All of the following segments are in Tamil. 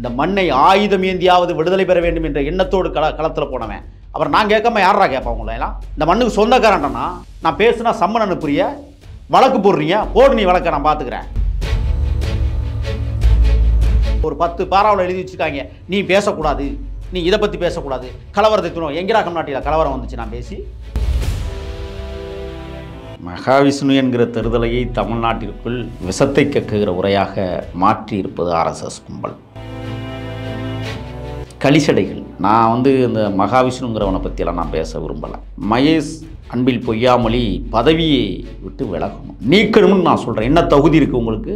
இந்த மண்ணை ஆயுதம் ஏந்தியாவது விடுதலை பெற வேண்டும் என்ற எண்ணத்தோடு களத்தில் போனவன். அப்புறம் நான் கேட்காம யாரா கேட்பேன் உங்களை எல்லாம்? இந்த மண்ணுக்கு சொந்தக்காரன்டனா நான் பேசுனா சம்மன் அனுப்புறிய, வழக்கு போடுறீங்க, போடு நீ வழக்க நான் பார்த்துக்கிறேன். ஒரு 10 பாராவில் எழுதி வச்சுருக்காங்க, நீ பேசக்கூடாது, நீ இதை பற்றி பேசக்கூடாது, கலவரத்தை தூணும். எங்கடா கம்நாட்டில் கலவரம் வந்துச்சு நான் பேசி? மகாவிஷ்ணு என்கிற தெருதலையை தமிழ்நாட்டிற்குள் விஷத்தை கக்குகிற உரையாக மாற்றி இருப்பது ஆர்எஸ்எஸ் கும்பல். களிசடைகள். நான் இந்த மகாவிஷ்ணுங்கிறவனை பற்றியெல்லாம் நான் பேச விரும்பலை. மகேஷ் அன்பில் பொய்யாமொழி பதவியை விட்டு விலகணும், நீக்கணும்னு நான் சொல்கிறேன். என்ன தகுதி இருக்குது உங்களுக்கு?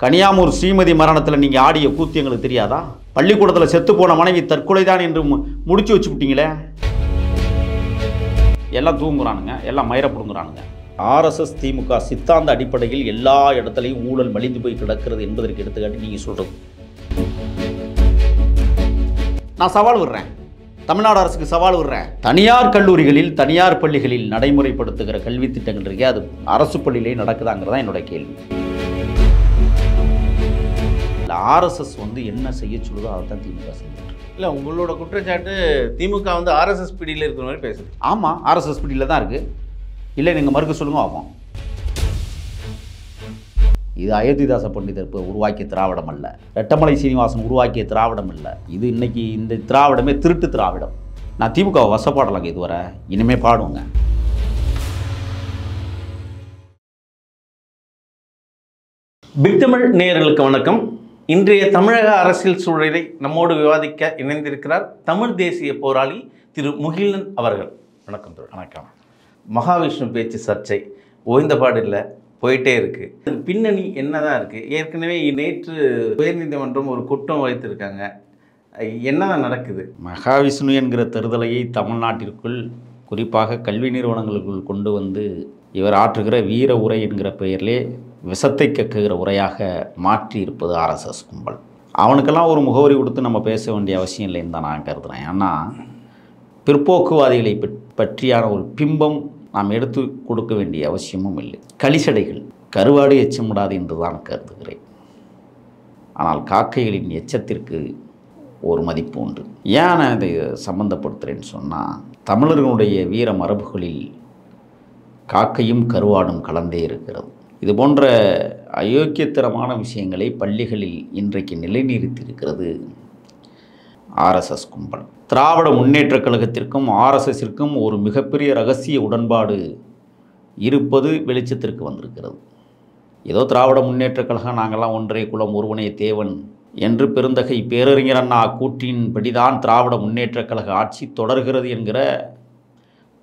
கனியாமூர் ஸ்ரீமதி மரணத்தில் நீங்கள் ஆடிய கூத்து எங்களுக்கு தெரியாதா? பள்ளிக்கூடத்தில் செத்து போன மனைவி தற்கொலை தான் என்று முடிச்சு வச்சு விட்டீங்களே. எல்லாம் தூங்குறானுங்க, எல்லாம் மயிரப்படுங்கிறானுங்க. ஆர்எஸ்எஸ் திமுக சித்தாந்த அடிப்படையில் எல்லா இடத்துலையும் ஊழல் மலிந்து போய் கிடக்கிறது என்பதற்கு எடுத்துக்காட்டி நீங்கள் சொல்கிறது. நான் சவால் விடுறேன், தமிழ்நாடு அரசுக்கு சவால் விடுறேன். தனியார் கல்லூரிகளில் தனியார் பள்ளிகளில் நடைமுறைப்படுத்துகிற கல்வி திட்டங்கள் இருக்கே, அது அரசு பள்ளியிலே நடக்குதாங்கிறதான் என்னோட கேள்வி. ஆர்எஸ்எஸ் என்ன செய்ய சொல்லுதோ அதை தான் திமுக செஞ்சுட்டு. இல்லை, உங்களோட குற்றச்சாட்டு திமுக ஆர்எஸ்எஸ் பிடியில் இருக்கிற மாதிரி பேசுது. ஆமாம், ஆர்எஸ்எஸ் பிடியில் தான் இருக்குது. இல்லை நீங்கள் மறுக்க சொல்லுங்க ஆமாம். இது அயோத்திதாச பண்டிதர் இப்போ உருவாக்கிய திராவிடம் அல்ல, ரெட்டமலை சீனிவாசன் உருவாக்கிய திராவிடம் இல்லை. இது இன்னைக்கு இந்த திராவிடமே திருட்டு திராவிடம். நான் திமுகவை வசப்பாடலாங்க இதுவரை, இனிமேல் பாடுவோங்க. பிக் தமிழ் நேயர்களுக்கு வணக்கம். இன்றைய தமிழக அரசியல் சூழலை நம்மோடு விவாதிக்க இணைந்திருக்கிறார் தமிழ் தேசிய போராளி திரு முகிலன் அவர்கள். வணக்கம். வணக்கம். மகாவிஷ்ணு பேச்சு சர்ச்சை ஓய்ந்தபாடு இல்லை, போயிட்டே இருக்கு. பின்னணி என்னதான் இருக்கு? ஏற்கனவே நேற்று உயர்நீதிமன்றம் ஒரு குற்றம் வைத்திருக்காங்க. என்னதான் நடக்குது? மகாவிஷ்ணு என்கிற தெருதலையை தமிழ்நாட்டிற்குள் குறிப்பாக கல்வி நிறுவனங்களுக்குள் கொண்டு இவர் ஆற்றுகிற வீர உரை என்கிற பெயரிலே விஷத்தை கக்குகிற உரையாக மாற்றி இருப்பது ஆர்எஸ்எஸ் கும்பல். அவனுக்கெல்லாம் ஒரு முகவரி கொடுத்து நம்ம பேச வேண்டிய அவசியம் இல்லைன்னு தான் நான் கருதுகிறேன். ஏன்னா பிற்போக்குவாதிகளை பற்றியான ஒரு பிம்பம் நாம் எடுத்து கொடுக்க வேண்டிய அவசியமும் இல்லை. களிசடைகள் கருவாடு எச்சமிடாது என்று தான் கருதுகிறேன். ஆனால் காக்கைகளின் எச்சத்திற்கு ஒரு மதிப்பு உண்டு. ஏன் நான் இதை சம்பந்தப்படுத்துகிறேன்னு சொன்னால், தமிழர்களுடைய வீர மரபுகளில் காக்கையும் கருவாடும் கலந்தே இருக்கிறது. இது போன்ற அயோக்கியத்தரமான விஷயங்களை பள்ளிகளில் இன்றைக்கு நிலைநிறுத்தியிருக்கிறது ஆர்எஸ்எஸ் கும்பல். திராவிட முன்னேற்றக் கழகத்திற்கும் ஆர்எஸ்எஸிற்கும் ஒரு மிகப்பெரிய இரகசிய உடன்பாடு இருப்பது வெளிச்சத்திற்கு வந்திருக்கிறது. ஏதோ திராவிட முன்னேற்றக் கழகம் நாங்கள்லாம் ஒன்றே குலம் ஒருவனே தேவன் என்று பெருந்தகை பேரறிஞர் அண்ணா கூற்றின்படிதான் திராவிட முன்னேற்றக் கழக ஆட்சி தொடர்கிறது என்கிற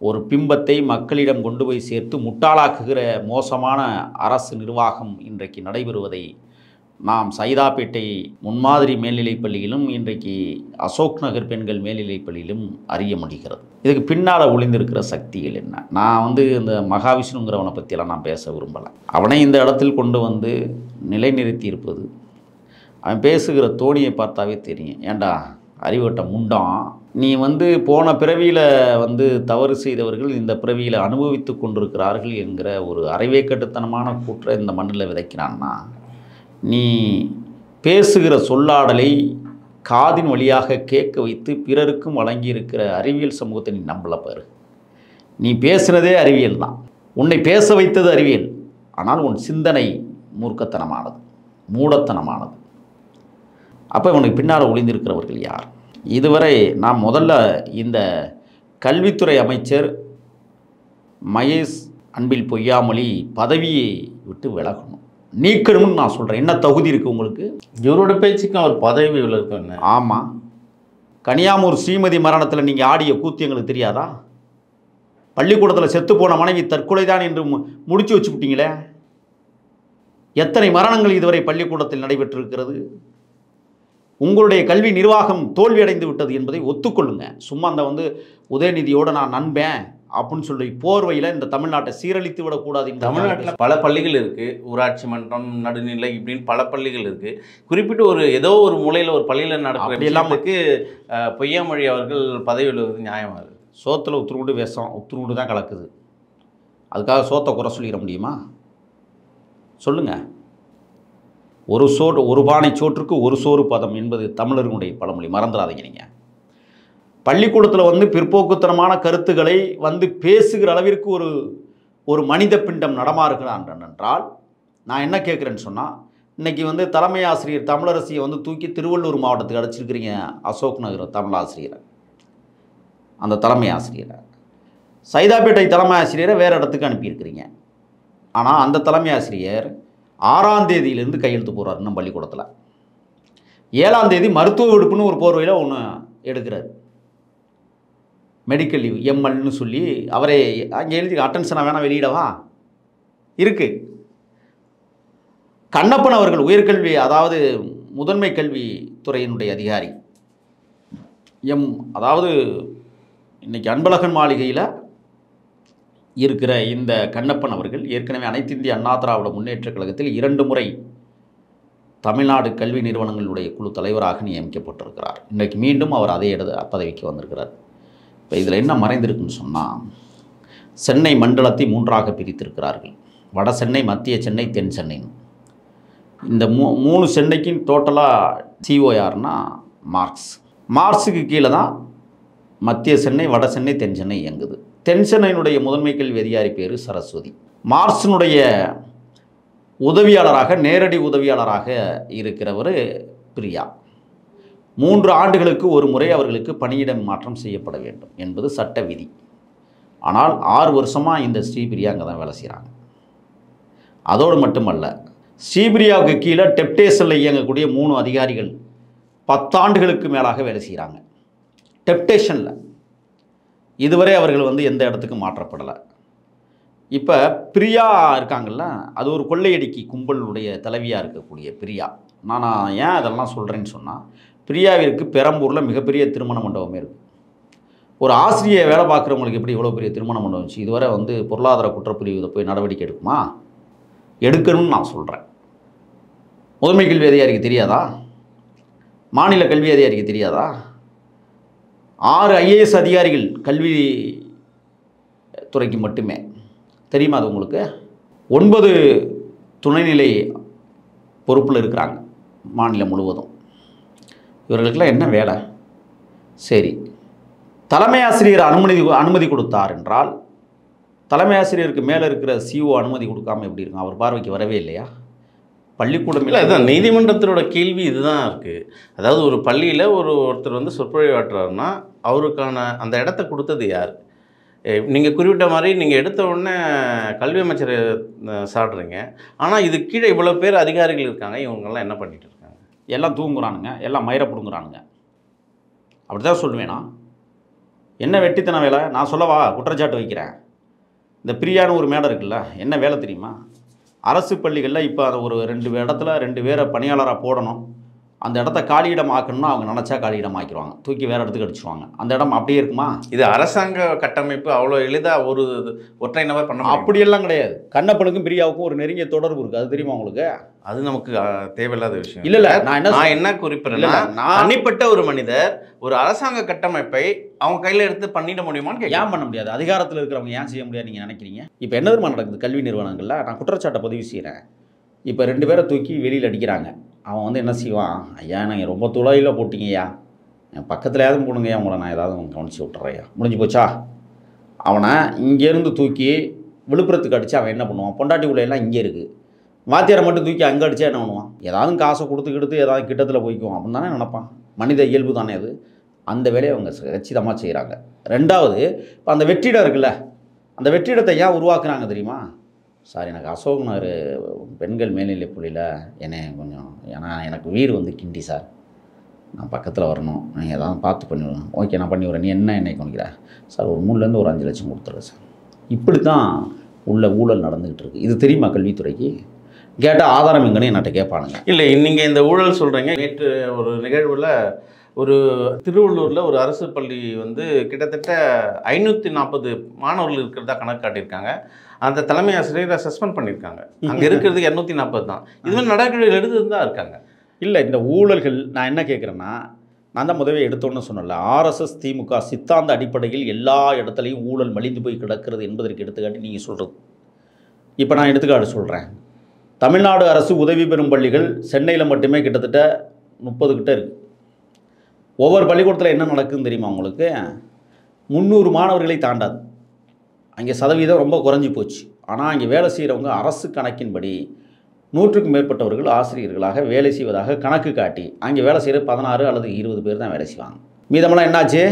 ஒரு பிம்பத்தை மக்களிடம் கொண்டு போய் சேர்த்து முட்டாளாக்குகிற மோசமான அரசு நிர்வாகம் இன்றைக்கு நடைபெறுவதை நாம் சைதாப்பேட்டை முன்மாதிரி மேல்நிலைப் பள்ளியிலும் இன்றைக்கு அசோக் நகர் பெண்கள் மேல்நிலைப் பள்ளியிலும் அறிய முடிகிறது. இதுக்கு பின்னால் ஒளிந்திருக்கிற சக்திகள் என்ன? நான் இந்த மகாவிஷ்ணுங்கிறவனை பற்றியெல்லாம் நான் பேச விரும்பலை. அவனை இந்த இடத்தில் கொண்டு நிலைநிறுத்தி இருப்பது, அவன் பேசுகிற தோணியை பார்த்தாவே தெரியும். ஏண்டா அறிவட்ட முண்டம், நீ போன பிறவியில் தவறு செய்தவர்கள் இந்த பிறவியில் அனுபவித்து கொண்டிருக்கிறார்கள் என்கிற ஒரு அறிவேக்கட்டுத்தனமான கூற்றை இந்த மண்ணில் விதைக்கிறான்னா, நீ பேசுகிற சொல்லாடலை காதின் வழியாக கேட்க வைத்து பிறருக்கும் வழங்கியிருக்கிற அறிவியல் சமூகத்தை நீ நம்பலை பாரு. நீ பேசுகிறதே அறிவியல் தான், உன்னை பேச வைத்தது அறிவியல். ஆனால் உன் சிந்தனை மூர்க்கத்தனமானது, மூடத்தனமானது. அப்போ இவனுக்கு பின்னால் ஒளிந்திருக்கிறவர்கள் யார்? இதுவரை நான் முதல்ல இந்த கல்வித்துறை அமைச்சர் மகேஷ் அன்பில் பொய்யாமொழி பதவியை விட்டு விலகணும், நீக்கணும்னு நான் சொல்கிறேன். என்ன தகுதி இருக்குது உங்களுக்கு? இவரோட பேச்சுக்கு அவர் பதவி விலகணும். ஆமாம், கனியாமூர் ஸ்ரீமதி மரணத்தில் நீங்கள் ஆடிய கூத்து எங்களுக்கு தெரியாதா? பள்ளிக்கூடத்தில் செத்து போன மனைவி தற்கொலை தான் என்று முடிச்சு வச்சு விட்டீங்களே. எத்தனை மரணங்கள் இதுவரை பள்ளிக்கூடத்தில் நடைபெற்றிருக்கிறது? உங்களுடைய கல்வி நிர்வாகம் தோல்வியடைந்து விட்டது என்பதை ஒத்துக்கொள்ளுங்க. சும்மா அந்த உதயநிதியோடு நான் நண்பேன் அப்படின்னு சொல்லி போர்வையில் இந்த தமிழ்நாட்டை சீரழித்து விடக்கூடாது. தமிழ்நாட்டில் பல பள்ளிகள் இருக்குது, ஊராட்சி மன்றம், நடுநிலை, இப்படின்னு பல பள்ளிகள் இருக்குது. குறிப்பிட்டு ஏதோ ஒரு மூலையில் ஒரு பள்ளியில் நடக்கிற எல்லாத்துக்கு பொய்யாமொழி அவர்கள் பதவி விலகுவது நியாயமாக இருக்குது. சோத்தில் உத்துருண்டு விஷம், உத்துருண்டு தான் கலக்குது. அதுக்காக சோத்தை குறை சொல்லிட முடியுமா? சொல்லுங்கள். ஒரு பானை சோற்றுக்கு ஒரு சோறு பதம் என்பது தமிழர்களுடைய பழமொழி, மறந்துடாதீங்க நீங்கள். பள்ளிக்கூடத்தில் வந்து பிற்போக்குத்தனமான கருத்துக்களை வந்து பேசுகிற அளவிற்கு ஒரு மனித பிண்டம் நடமாறுகிறான் என்றால் நான் என்ன கேட்குறேன்னு சொன்னால், இன்றைக்கி வந்து தலைமை ஆசிரியர் தமிழரசியை வந்து தூக்கி திருவள்ளூர் மாவட்டத்துக்கு அடைச்சிருக்கிறீங்க. அசோக் நகர் தமிழாசிரியரை, அந்த தலைமை ஆசிரியரை, சைதாப்பேட்டை தலைமை ஆசிரியரை வேறு இடத்துக்கு அனுப்பியிருக்கிறீங்க. ஆனால் அந்த தலைமை ஆசிரியர் 6ஆம் தேதியிலேருந்து கையெழுத்து போகிறார் இன்னும் பள்ளிக்கூடத்தில். 7ஆம் தேதி மருத்துவ விடுப்புன்னு ஒரு போர்வையில் ஒன்று எடுக்கிறார், மெடிக்கல் லீவ் எம்எல்னு சொல்லி அவரே அங்கே எழுதி அட்டென்ஷனை வேணால் வெளியிடவா இருக்குது. கண்ணப்பன் அவர்கள் உயர்கல்வி, அதாவது முதன்மை கல்வித்துறையினுடைய அதிகாரி அதாவது இன்றைக்கி அன்பழகன் மாளிகையில் இருக்கிற இந்த கண்ணப்பன் அவர்கள் ஏற்கனவே அனைத்து இந்திய அண்ணா திராவிட முன்னேற்றக் கழகத்தில் 2 முறை தமிழ்நாடு கல்வி நிறுவனங்களுடைய குழு தலைவராக நியமிக்கப்பட்டிருக்கிறார். இன்றைக்கு மீண்டும் அவர் அதே பதவிக்கு வந்திருக்கிறார். இப்போ இதில் என்ன மறைந்திருக்குன்னு சொன்னால், சென்னை மண்டலத்தை 3ஆக பிரித்திருக்கிறார்கள். வட சென்னை, மத்திய சென்னை, தென் சென்னைன்னு. இந்த 3 சென்னைக்கும் டோட்டலாக சிஓ யாருன்னா மார்க்ஸுக்கு கீழே தான் மத்திய சென்னை, வட சென்னை, தென் சென்னை இயங்குது. தென் சென்னையினுடைய முதன்மை கல்வி அதிகாரி பேர் சரஸ்வதி. மார்க்ஸினுடைய உதவியாளராக, நேரடி உதவியாளராக இருக்கிறவர் பிரியா. 3 ஆண்டுகளுக்கு ஒரு முறை அவர்களுக்கு பணியிட மாற்றம் செய்யப்பட வேண்டும் என்பது சட்ட விதி. ஆனால் 6 வருஷமாக இந்த ஸ்ரீபிரியா அங்கே தான் வேலை செய்கிறாங்க. அதோடு மட்டுமல்ல, ஸ்ரீபிரியாவுக்கு கீழே டெப்டேஷனில் இயங்கக்கூடிய 3 அதிகாரிகள் 10 ஆண்டுகளுக்கு மேலாக வேலை செய்கிறாங்க டெப்டேஷனில். இதுவரை அவர்கள் வந்து எந்த இடத்துக்கும் மாற்றப்படலை. இப்போ பிரியா இருக்காங்கள்ல, அது ஒரு கொள்ளையடிக்கி கும்பலுடைய தலைவியாக இருக்கக்கூடிய பிரியா. நான் ஏன் அதெல்லாம் சொல்கிறேன்னு சொன்னால், பிரியாவிற்கு பெரம்பூரில் மிகப்பெரிய திருமண மண்டபமே இருக்குது. ஒரு ஆசிரியை வேலை பார்க்குறவங்களுக்கு எப்படி இவ்வளோ பெரிய திருமண மண்டபம் இருந்துச்சு? இதுவரை வந்து பொருளாதார குற்றப்பிரிவில் போய் நடவடிக்கை எடுக்குமா? எடுக்கணும்னு நான் சொல்கிறேன். முதன்மை கல்வி அதிகாரிக்கு தெரியாதா? மாநில கல்வி அதிகாரிக்கு தெரியாதா? 6 IAS அதிகாரிகள் கல்வி துறைக்கு மட்டுமே தெரியுமா அது உங்களுக்கு? 9 துணைநிலை பொறுப்பில் இருக்கிறாங்க மாநிலம் முழுவதும். இவர்களுக்கெல்லாம் என்ன வேலை? சரி, தலைமை ஆசிரியர் அனுமதி கொடுத்தார் என்றால், தலைமை ஆசிரியருக்கு மேலே இருக்கிற CO அனுமதி கொடுக்காமல் எப்படி இருக்கும்? அவர் பார்வைக்கு வரவே இல்லையா? பள்ளிக்கூடம் இல்லை. அதுதான் நீதிமன்றத்தினோட கேள்வி இதுதான் இருக்குது. அதாவது ஒரு பள்ளியில் ஒருத்தர் வந்து சொற்பொழிவாற்றுறாருன்னா அவருக்கான அந்த இடத்த கொடுத்தது யார்? நீங்கள் குறிப்பிட்ட மாதிரி நீங்கள் எடுத்த உடனே கல்வி அமைச்சரை சாடுறீங்க. ஆனால் இது கீழே இவ்வளோ பேர் அதிகாரிகள் இருக்காங்க. இவங்கெல்லாம் என்ன பண்ணிகிட்டு இருக்காங்க? எல்லாம் தூங்குறானுங்க, எல்லாம் மயிரை பிடுங்குறானுங்க. அப்படி தான் சொல்லுவேனா? என்ன வெட்டித்தன வேலை? நான் சொல்லவா? குற்றச்சாட்டு வைக்கிறேன். இந்த பிரியான்னு ஒரு மேடை இருக்குல்ல, என்ன வேலை தெரியுமா? அரசு பள்ளிகளில் இப்போ அதை ஒரு 2 இடத்துல 2 பேரை பணியாளராக போடணும். அந்த இடத்த காலியிடம் ஆக்கணும்னா அவங்க நினச்சா காலியிடம் ஆக்கிடுவாங்க, தூக்கி வேறு இடத்துக்கு அடிச்சுருவாங்க. அந்த இடம் அப்படியே இருக்குமா? இது அரசாங்க கட்டமைப்பு, அவ்வளோ எளிதாக ஒரு ஒற்றை நபர் பண்ண அப்படியெல்லாம் கிடையாது. கண்ணப்பனுக்கும் பிரியாவுக்கும் ஒரு நெருங்கிய தொடர்பு இருக்குது, அது தெரியுமா உங்களுக்கு? அது நமக்கு தேவையில்லாத விஷயம். இல்லை, நான் என்ன குறிப்பிட்றேன்னா, தனிப்பட்ட ஒரு மனிதர் ஒரு அரசாங்க கட்டமைப்பை அவங்க கையில் எடுத்து பண்ணிட முடியுமான்னு ஏன் பண்ண முடியாது? அதிகாரத்தில் இருக்கிறவங்க ஏன் செய்ய முடியாது நீங்கள் நினைக்கிறீங்க? இப்போ என்ன தெரியுமா நடக்குது கல்வி நிறுவனங்களில்? நான் குற்றச்சாட்டை பதிவு செய்கிறேன். இப்போ 2 பேரை தூக்கி வெளியில் அடிக்கிறாங்க. அவன் வந்து என்ன செய்வான்? ஐயா, நீங்கள் ரொம்ப துளையில் போட்டிங்கய்யா, என் பக்கத்துலையாவது போடுங்கய்யா, உங்களை நான் ஏதாவது கவனிச்சு விட்டுறேயா, முடிஞ்சு போச்சா? அவனை இங்கேருந்து தூக்கி விழுப்புரத்துக்கு அடித்து அவன் என்ன பண்ணுவான்? பொண்டாட்டி உள்ளையெல்லாம் இங்கே இருக்குது. வாத்தியாரை மட்டும் தூக்கி அங்கே அடித்தா என்ன பண்ணுவான்? ஏதாவது காசை கொடுத்துக்கிட்டு ஏதாவது கிட்டத்தில் போய்க்குவோம் அப்படின்னு தானே நினைப்பான். மனித இயல்பு தானே அது. அந்த வேலையை அவங்க கச்சிதமாக செய்கிறாங்க. 2வது, இப்போ அந்த வெற்றிடம் இருக்குல்ல, அந்த வெற்றிடத்தை ஏன் உருவாக்குறாங்க தெரியுமா? சார், எனக்கு அசோக் நகர் பெண்கள் மேல்நிலை பள்ளியில் என்னை கொஞ்சம், ஏன்னா எனக்கு வீடு வந்து கிண்டி சார், நான் பக்கத்தில் வரணும், நீங்கள் எதாவது பார்த்து பண்ணிவிடுவேன். ஓகே, நான் பண்ணி விட்றேன். நீ என்ன என்னை கொண்டிக்கிறேன் சார்? ஒரு 3லேருந்து ஒரு 5 லட்சம் கொடுத்துட்றேன் சார். இப்படி தான் உள்ள ஊழல் நடந்துக்கிட்டு இருக்குது. இது தெரியுமா கல்வித்துறைக்கு? கேட்டால் ஆதாரம் எங்கன்னு என்கிட்ட கேட்பானுங்க. இல்லை, நீங்கள் இந்த ஊழல் சொல்கிறீங்க. நேற்று ஒரு நிகழ்வில் ஒரு திருவள்ளூரில் ஒரு அரசு பள்ளி வந்து கிட்டத்தட்ட 540 மாணவர்கள் இருக்கிறதா கணக்கு காட்டியிருக்காங்க. அந்த தலைமை ஆசிரியரை சஸ்பெண்ட் பண்ணியிருக்காங்க. அங்கே இருக்கிறது 240 தான். இதுமாதிரி நடவடிக்கைகள் எடுத்து தான் இருக்காங்க. இல்லை, இந்த ஊழல்கள் நான் என்ன கேட்குறேன்னா, நான் தான் முதவே எடுத்தோன்னு சொன்னல, RSS திமுக சித்தாந்த அடிப்படையில் எல்லா இடத்துலையும் ஊழல் மலிந்து போய் கிடக்கிறது என்பதற்கு எடுத்துக்காட்டி நீங்கள் சொல்கிறது. இப்போ நான் எடுத்துக்காட்டு சொல்கிறேன். தமிழ்நாடு அரசு உதவி பெறும் பள்ளிகள் சென்னையில் மட்டுமே கிட்டத்தட்ட 30 கிட்ட இருக்குது. ஒவ்வொரு பள்ளிக்கூடத்தில் என்ன நடக்குதுன்னு தெரியுமா உங்களுக்கு? 300 மாணவர்களை தாண்டாது. அங்கே சதவீதம் ரொம்ப குறைஞ்சி போச்சு. ஆனால் அங்கே வேலை செய்கிறவங்க அரசு கணக்கின்படி 100க்கும் மேற்பட்டவர்கள் ஆசிரியர்களாக வேலை செய்வதாக கணக்கு காட்டி அங்கே வேலை செய்கிற 16 அல்லது 20 பேர் தான் வேலை செய்வாங்க. மீதமெல்லாம் என்னாச்சு?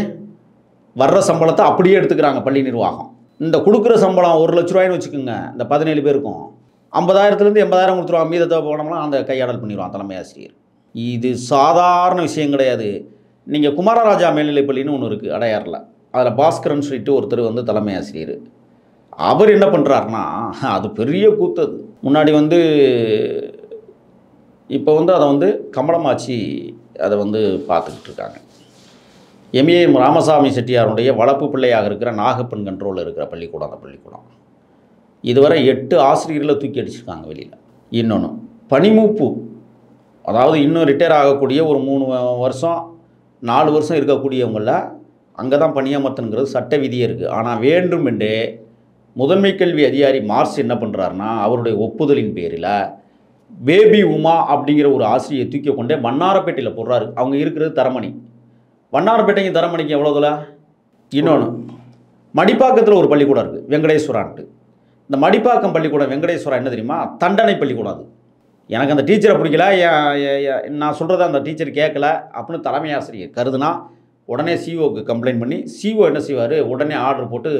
வர்ற சம்பளத்தை அப்படியே எடுத்துக்கிறாங்க பள்ளி நிர்வாகம். இந்த கொடுக்குற சம்பளம் 1 லட்ச ரூபாய்னு வச்சுக்கோங்க. இந்த 17 பேருக்கும் 50,000லேருந்து 80,000 கொடுத்துருவாங்க. மீதத்தை போனோம்னா அந்த கையாடல் பண்ணிடுவான் தலைமை ஆசிரியர். இது சாதாரண விஷயம் கிடையாது. நீங்கள் குமாரராஜா மேல்நிலைப்பள்ளின்னு ஒன்று இருக்குது அடையாறில். அதில் பாஸ்கரன் சொல்லிட்டு ஒருத்தர் வந்து தலைமை ஆசிரியர். அவர் என்ன பண்ணுறாருனா, அது பெரிய கூத்தது. முன்னாடி வந்து இப்போ வந்து அதை வந்து கமலமாச்சி அதை வந்து பார்த்துக்கிட்டு இருக்காங்க. எம்ஏ ராமசாமி செட்டியாருடைய வளர்ப்பு பிள்ளையாக இருக்கிற நாகப்பன் கண்ட்ரோலில் இருக்கிற பள்ளிக்கூடம் அந்த பள்ளிக்கூடம். இதுவரை 8 ஆசிரியர்களை தூக்கி அடிச்சிருக்காங்க வெளியில். இன்னொன்று பணிமூப்பு, அதாவது இன்னும் ரிட்டையர் ஆகக்கூடிய ஒரு 3 வருஷம் 4 வருஷம் இருக்கக்கூடியவங்கள அங்கே தான் பணியமர்த்தனுங்கிறது சட்ட விதியே இருக்குது. ஆனால் வேண்டுமென்றே முதன்மை கல்வி அதிகாரி மார்ஸ் என்ன பண்ணுறாருனா, அவருடைய ஒப்புதலின் பேரில் பேபி உமா அப்படிங்கிற ஒரு ஆசிரியை தூக்கி கொண்டே வண்ணாரப்பேட்டையில் போடுறாரு. அவங்க இருக்கிறது தரமணி. வண்ணாரப்பேட்டைக்கு தரமணிக்கு எவ்வளோ தூரம்? இன்னொன்று மடிப்பாக்கத்தில் ஒரு பள்ளிக்கூடம் இருக்குது, வெங்கடேஸ்வரான்ட்டு. இந்த மடிப்பாக்கம் பள்ளிக்கூடம் வெங்கடேஸ்வரா என்ன தெரியுமா? தண்டனை பள்ளிக்கூடம் அது. எனக்கு அந்த டீச்சரை பிடிக்கல, நான் சொல்கிறத அந்த டீச்சர் கேட்கல அப்படின்னு தலைமை ஆசிரியர் கருதுனா உடனே சிஓக்கு கம்ப்ளைண்ட் பண்ணி சிஓ என்ன செய்வார்? உடனே ஆர்டர் போட்டு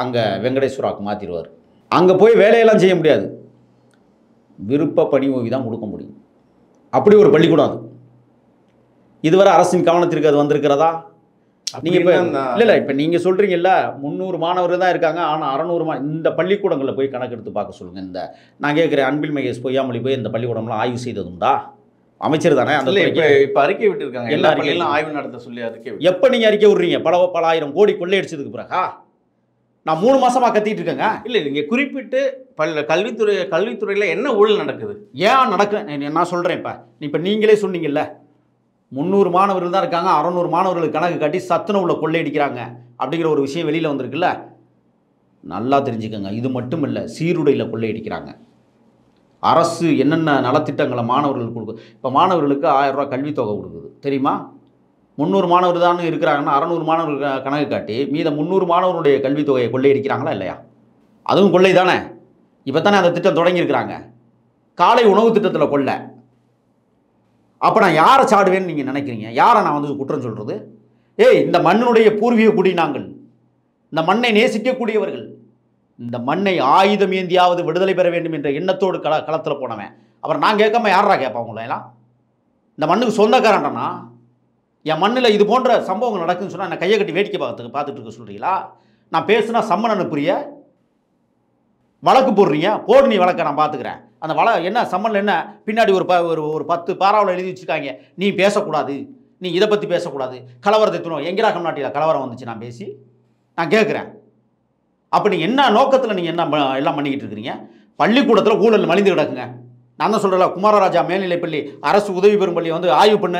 அங்கே வெங்கடேஸ்வராவுக்கு மாற்றிடுவார். அங்கே போய் வேலையெல்லாம் செய்ய முடியாது, விருப்ப பணி ஓய்வு தான் கொடுக்க முடியும். அப்படி ஒரு பள்ளிக்கூடம் அது. இதுவரை அரசின் கவனத்திற்கு அது வந்திருக்கிறதா? நீங்கள் இப்போ இல்லை இப்போ நீங்கள் சொல்கிறீங்கல்ல 300 மாணவர்கள் தான் இருக்காங்க, ஆனால் 600 இந்த பள்ளிக்கூடங்களில் போய் கணக்கெடுத்து பார்க்க சொல்லுங்கள். இந்த நான் கேட்குறேன், அன்பில் மகேஷ் பொய்யாமொழி போய் இந்த பள்ளிக்கூடம்லாம் ஆய்வு செய்ததுண்டா? அமைச்சர் தானே அந்த இப்போ அறிக்கை விட்டுருக்காங்க, எல்லா பள்ளியெல்லாம் ஆய்வு நடத்த சொல்லி அறிக்கை. எப்போ நீங்கள் அறிக்கை விட்றீங்க? பல ஆயிரம் கோடி கொள்ளையடிச்சதுக்கு பிறகா? நான் 3 மாதமாக கத்திட்டு இருக்கேங்க. இல்லை, நீங்கள் குறிப்பிட்டு கல்வித்துறையில் என்ன ஊழல் நடக்குது, ஏன் நடக்குது நான் சொல்கிறேன். இப்போ நீங்களே சொன்னீங்கல்ல 300 மாணவர்கள் தான் இருக்காங்க, 600 மாணவர்களுக்கு கணக்கு காட்டி சத்துணவுல கொள்ளையடிக்கிறாங்க அப்படிங்கிற ஒரு விஷயம் வெளியில் வந்திருக்குல்ல. நல்லா தெரிஞ்சுக்கோங்க, இது மட்டும் இல்லை, சீருடையில் கொள்ளையடிக்கிறாங்க. அரசு என்னென்ன நலத்திட்டங்களை மாணவர்களுக்கு கொடுக்குது. இப்போ மாணவர்களுக்கு 1000 ரூபா கல்வித்தொகை கொடுக்குது தெரியுமா? 300 மாணவர் தான் இருக்கிறாங்கன்னா 600 மாணவர்கள் கணக்கு காட்டி மீத 300 மாணவர்களுடைய கல்வித்தொகையை கொள்ளையடிக்கிறாங்களா இல்லையா? அதுவும் கொள்ளை தானே. இப்போ தானே அந்த திட்டம் தொடங்கியிருக்கிறாங்க, காலை உணவு திட்டத்தில் கொள்ளை. அப்போ நான் யாரை சாடுவேன்னு நீங்கள் நினைக்கிறீங்க? யாரை நான் வந்து குற்றம் சொல்கிறது? இந்த மண்ணினுடைய பூர்வீக குடி நாங்கள், இந்த மண்ணை நேசிக்கக்கூடியவர்கள், இந்த மண்ணை ஆயுதம் ஏந்தியாவது விடுதலை பெற வேண்டும் என்ற எண்ணத்தோடு களத்தில் போனவன். அப்புறம் நான் கேட்காம யாரா கேட்பான் உங்களெல்லாம்? இந்த மண்ணுக்கு சொந்தக்காரன்டனா? என் மண்ணில் இது போன்ற சம்பவங்கள் நடக்குதுன்னு சொன்னால் என்னை கையை கட்டி வேடிக்கை பார்த்துட்டு இருக்க சொல்கிறீங்களா? நான் பேசுனா சம்மன் அனுப்புறிய, வழக்கு போடுறீங்க, போடு நீ வழக்கை நான் பார்த்துக்கிறேன். அந்த என்ன சம்மனில் என்ன பின்னாடி ஒரு 10 பாராவில் எழுதி வச்சுருக்காங்க, நீ பேசக்கூடாது, நீ இதை பற்றி பேசக்கூடாது, கலவரத்தை தூணும். எங்கடா கம்நாட்டில் கலவரம் வந்துச்சு நான் பேசி? நான் கேட்குறேன். அப்போ நீங்கள் என்ன நோக்கத்தில் நீங்கள் என்ன எல்லாம் பண்ணிக்கிட்டு இருக்கிறீங்க? பள்ளிக்கூடத்தில் ஊழல் மலிந்து கிடக்குங்க. நான் தான் சொல்கிறேன், குமாரராஜா மேல்நிலைப்பள்ளி அரசு உதவி பெறும் பள்ளியை வந்து ஆய்வு பண்ண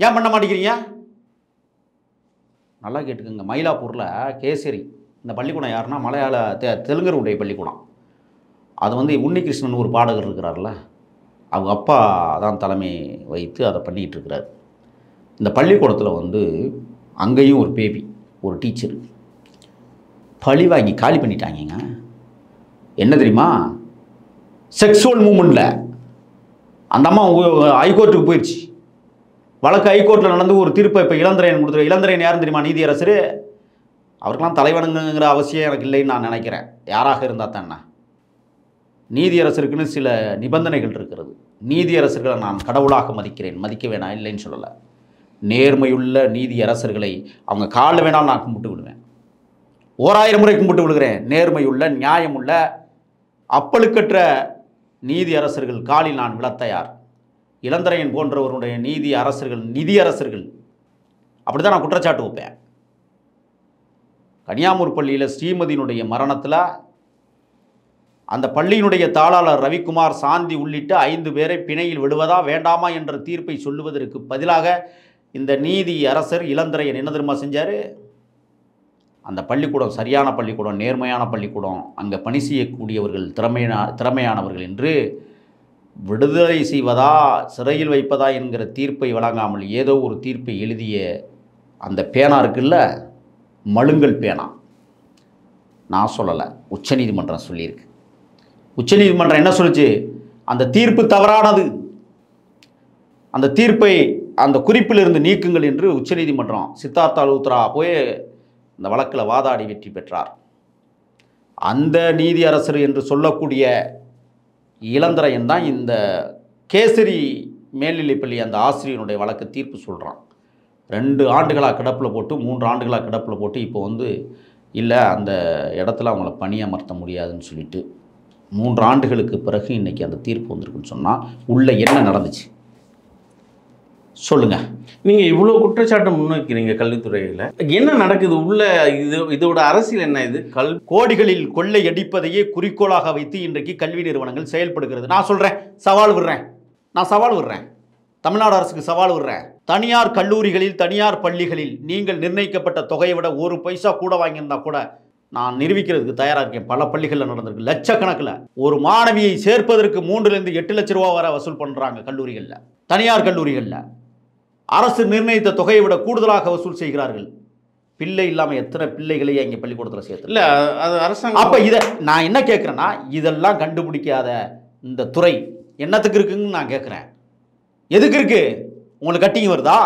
ஏன் பண்ண மாட்டேங்கிறீங்க? நல்லா கேட்டுக்கோங்க. மயிலாப்பூரில் கேசரி இந்த பள்ளிக்கூடம் யாருன்னா மலையாள தெலுங்கருடைய பள்ளிக்கூடம். அது வந்து உன்னிகிருஷ்ணன் ஒரு பாடகர் இருக்கிறார்ல, அவங்க அப்பா தான் தலைமை வைத்து அதை பண்ணிக்கிட்டு இருக்கிறார். இந்த பள்ளிக்கூடத்தில் வந்து அங்கேயும் ஒரு பேபி, ஒரு டீச்சர் பழி வாங்கி காலி பண்ணிட்டாங்க. என்ன தெரியுமா? செக்ஸுவல் மூமெண்ட்டில் அந்த அம்மா ஹைகோர்ட்டுக்கு போயிடுச்சு. வழக்கு ஹைகோர்ட்டில் நடந்து ஒரு தீர்ப்பை இப்போ இளந்திரையன் கொடுத்துரு. இளந்திரையன் யாருன்னு தெரியுமா? நீதியரசர். அவருக்கெல்லாம் தலைவணங்குங்கிற அவசியம் எனக்கு இல்லைன்னு நான் நினைக்கிறேன், யாராக இருந்தால் தானே. நீதியரசருக்குன்னு சில நிபந்தனைகள் இருக்கிறது. நீதியரசர்களை நான் கடவுளாக மதிக்கிறேன், மதிக்க வேணாம் இல்லைன்னு சொல்லலை. நேர்மையுள்ள நீதியரசர்களை அவங்க காலில் வேணாலும் நான் கும்பிட்டு விடுவேன், 1000 முறை கும்பிட்டு விடுகிறேன். நேர்மையுள்ள நியாயமுள்ள அப்பழுக்கற்ற நீதி அரசர்கள் காலில் நான் விழத் தயார். இளந்திரையன் போன்றவருடைய நிதியரசர்கள் அப்படி தான் நான் குற்றச்சாட்டு வைப்பேன். கன்னியாகுமரி பள்ளியில் ஸ்ரீமதியினுடைய மரணத்தில் அந்த பள்ளியினுடைய தாளாளர் ரவிக்குமார், சாந்தி உள்ளிட்ட 5 பேரை பிணையில் விடுவதா வேண்டாமா என்ற தீர்ப்பை சொல்லுவதற்கு பதிலாக இந்த நீதி அரசர் இளந்திரையன் என்ன தெரியுமா செஞ்சார்? அந்த பள்ளிக்கூடம் சரியான பள்ளிக்கூடம், நேர்மையான பள்ளிக்கூடம், அங்கே பணி செய்யக்கூடியவர்கள் திறமையானவர்கள் என்று விடுதலை செய்வதா சிறையில் வைப்பதா என்கிற தீர்ப்பை வழங்காமல் ஏதோ ஒரு தீர்ப்பை எழுதிய அந்த பேனா இருக்குல்ல, மழுங்கல் பேனா. நான் சொல்லலை, உச்சநீதிமன்றம் சொல்லியிருக்கு. உச்சநீதிமன்றம் என்ன சொல்லுச்சு? அந்த தீர்ப்பு தவறானது, அந்த தீர்ப்பை அந்த குறிப்பிலிருந்து நீக்குங்கள் என்று உச்சநீதிமன்றம் சித்தார்த்தா லூத்ரா போய் இந்த வழக்கில் வாதாடி வெற்றி பெற்றார். அந்த நீதி அரசர் என்று சொல்லக்கூடிய இளந்திரையன் தான் இந்த கேசரி மேல்நிலைப்பள்ளி அந்த ஆசிரியனுடைய வழக்கு தீர்ப்பு சொல்கிறான். 2 ஆண்டுகளாக கிடப்பில் போட்டு 3 ஆண்டுகளாக கிடப்பில் போட்டு இப்போ வந்து இல்லை அந்த இடத்துல அவங்கள பணியமர்த்த முடியாதுன்னு சொல்லிட்டு 3 ஆண்டுகளுக்கு பிறகு இன்றைக்கி அந்த தீர்ப்பு வந்திருக்குன்னு சொன்னால் உள்ளே என்ன நடந்துச்சு சொல்லுங்கள். நீங்கள் இவ்வளோ குற்றச்சாட்டை முன்வைக்கிறீங்க கல்வித்துறையில், என்ன நடக்குது உள்ள? இதோட அரசியல் என்ன? இது கோடிகளில் கொள்ளையடிப்பதையே குறிக்கோளாக வைத்து இன்றைக்கு கல்வி நிறுவனங்கள் செயல்படுகிறது. நான் சொல்கிறேன், சவால் விடுறேன், தமிழ்நாடு அரசுக்கு சவால் விடுறேன். தனியார் கல்லூரிகளில், தனியார் பள்ளிகளில் நீங்கள் நிர்ணயிக்கப்பட்ட தொகையை விட 1 பைசா கூட வாங்கியிருந்தா கூட நான் நிரூபிக்கிறதுக்கு தயாராக இருக்கேன். பல பள்ளிகளில் நடந்திருக்கு. லட்சக்கணக்கில் ஒரு மாணவியை சேர்ப்பதற்கு 3 to 8 லட்ச ரூபா வரை வசூல் பண்ணுறாங்க கல்லூரிகளில். தனியார் கல்லூரிகளில் அரசு நிர்ணயித்த தொகையை விட கூடுதலாக வசூல் செய்கிறார்கள். பிள்ளை இல்லாமல் எத்தனை பிள்ளைகளையே இங்கே பள்ளிக்கூடத்தில் சேர்த்து இல்லை, அது அரசாங்கம். அப்போ இதை நான் என்ன கேட்குறேன்னா, இதெல்லாம் கண்டுபிடிக்காத இந்த துறை என்னத்துக்கு இருக்குன்னு நான் கேட்குறேன். எதுக்கு இருக்கு? உங்களுக்கு கட்டிங் வருதா?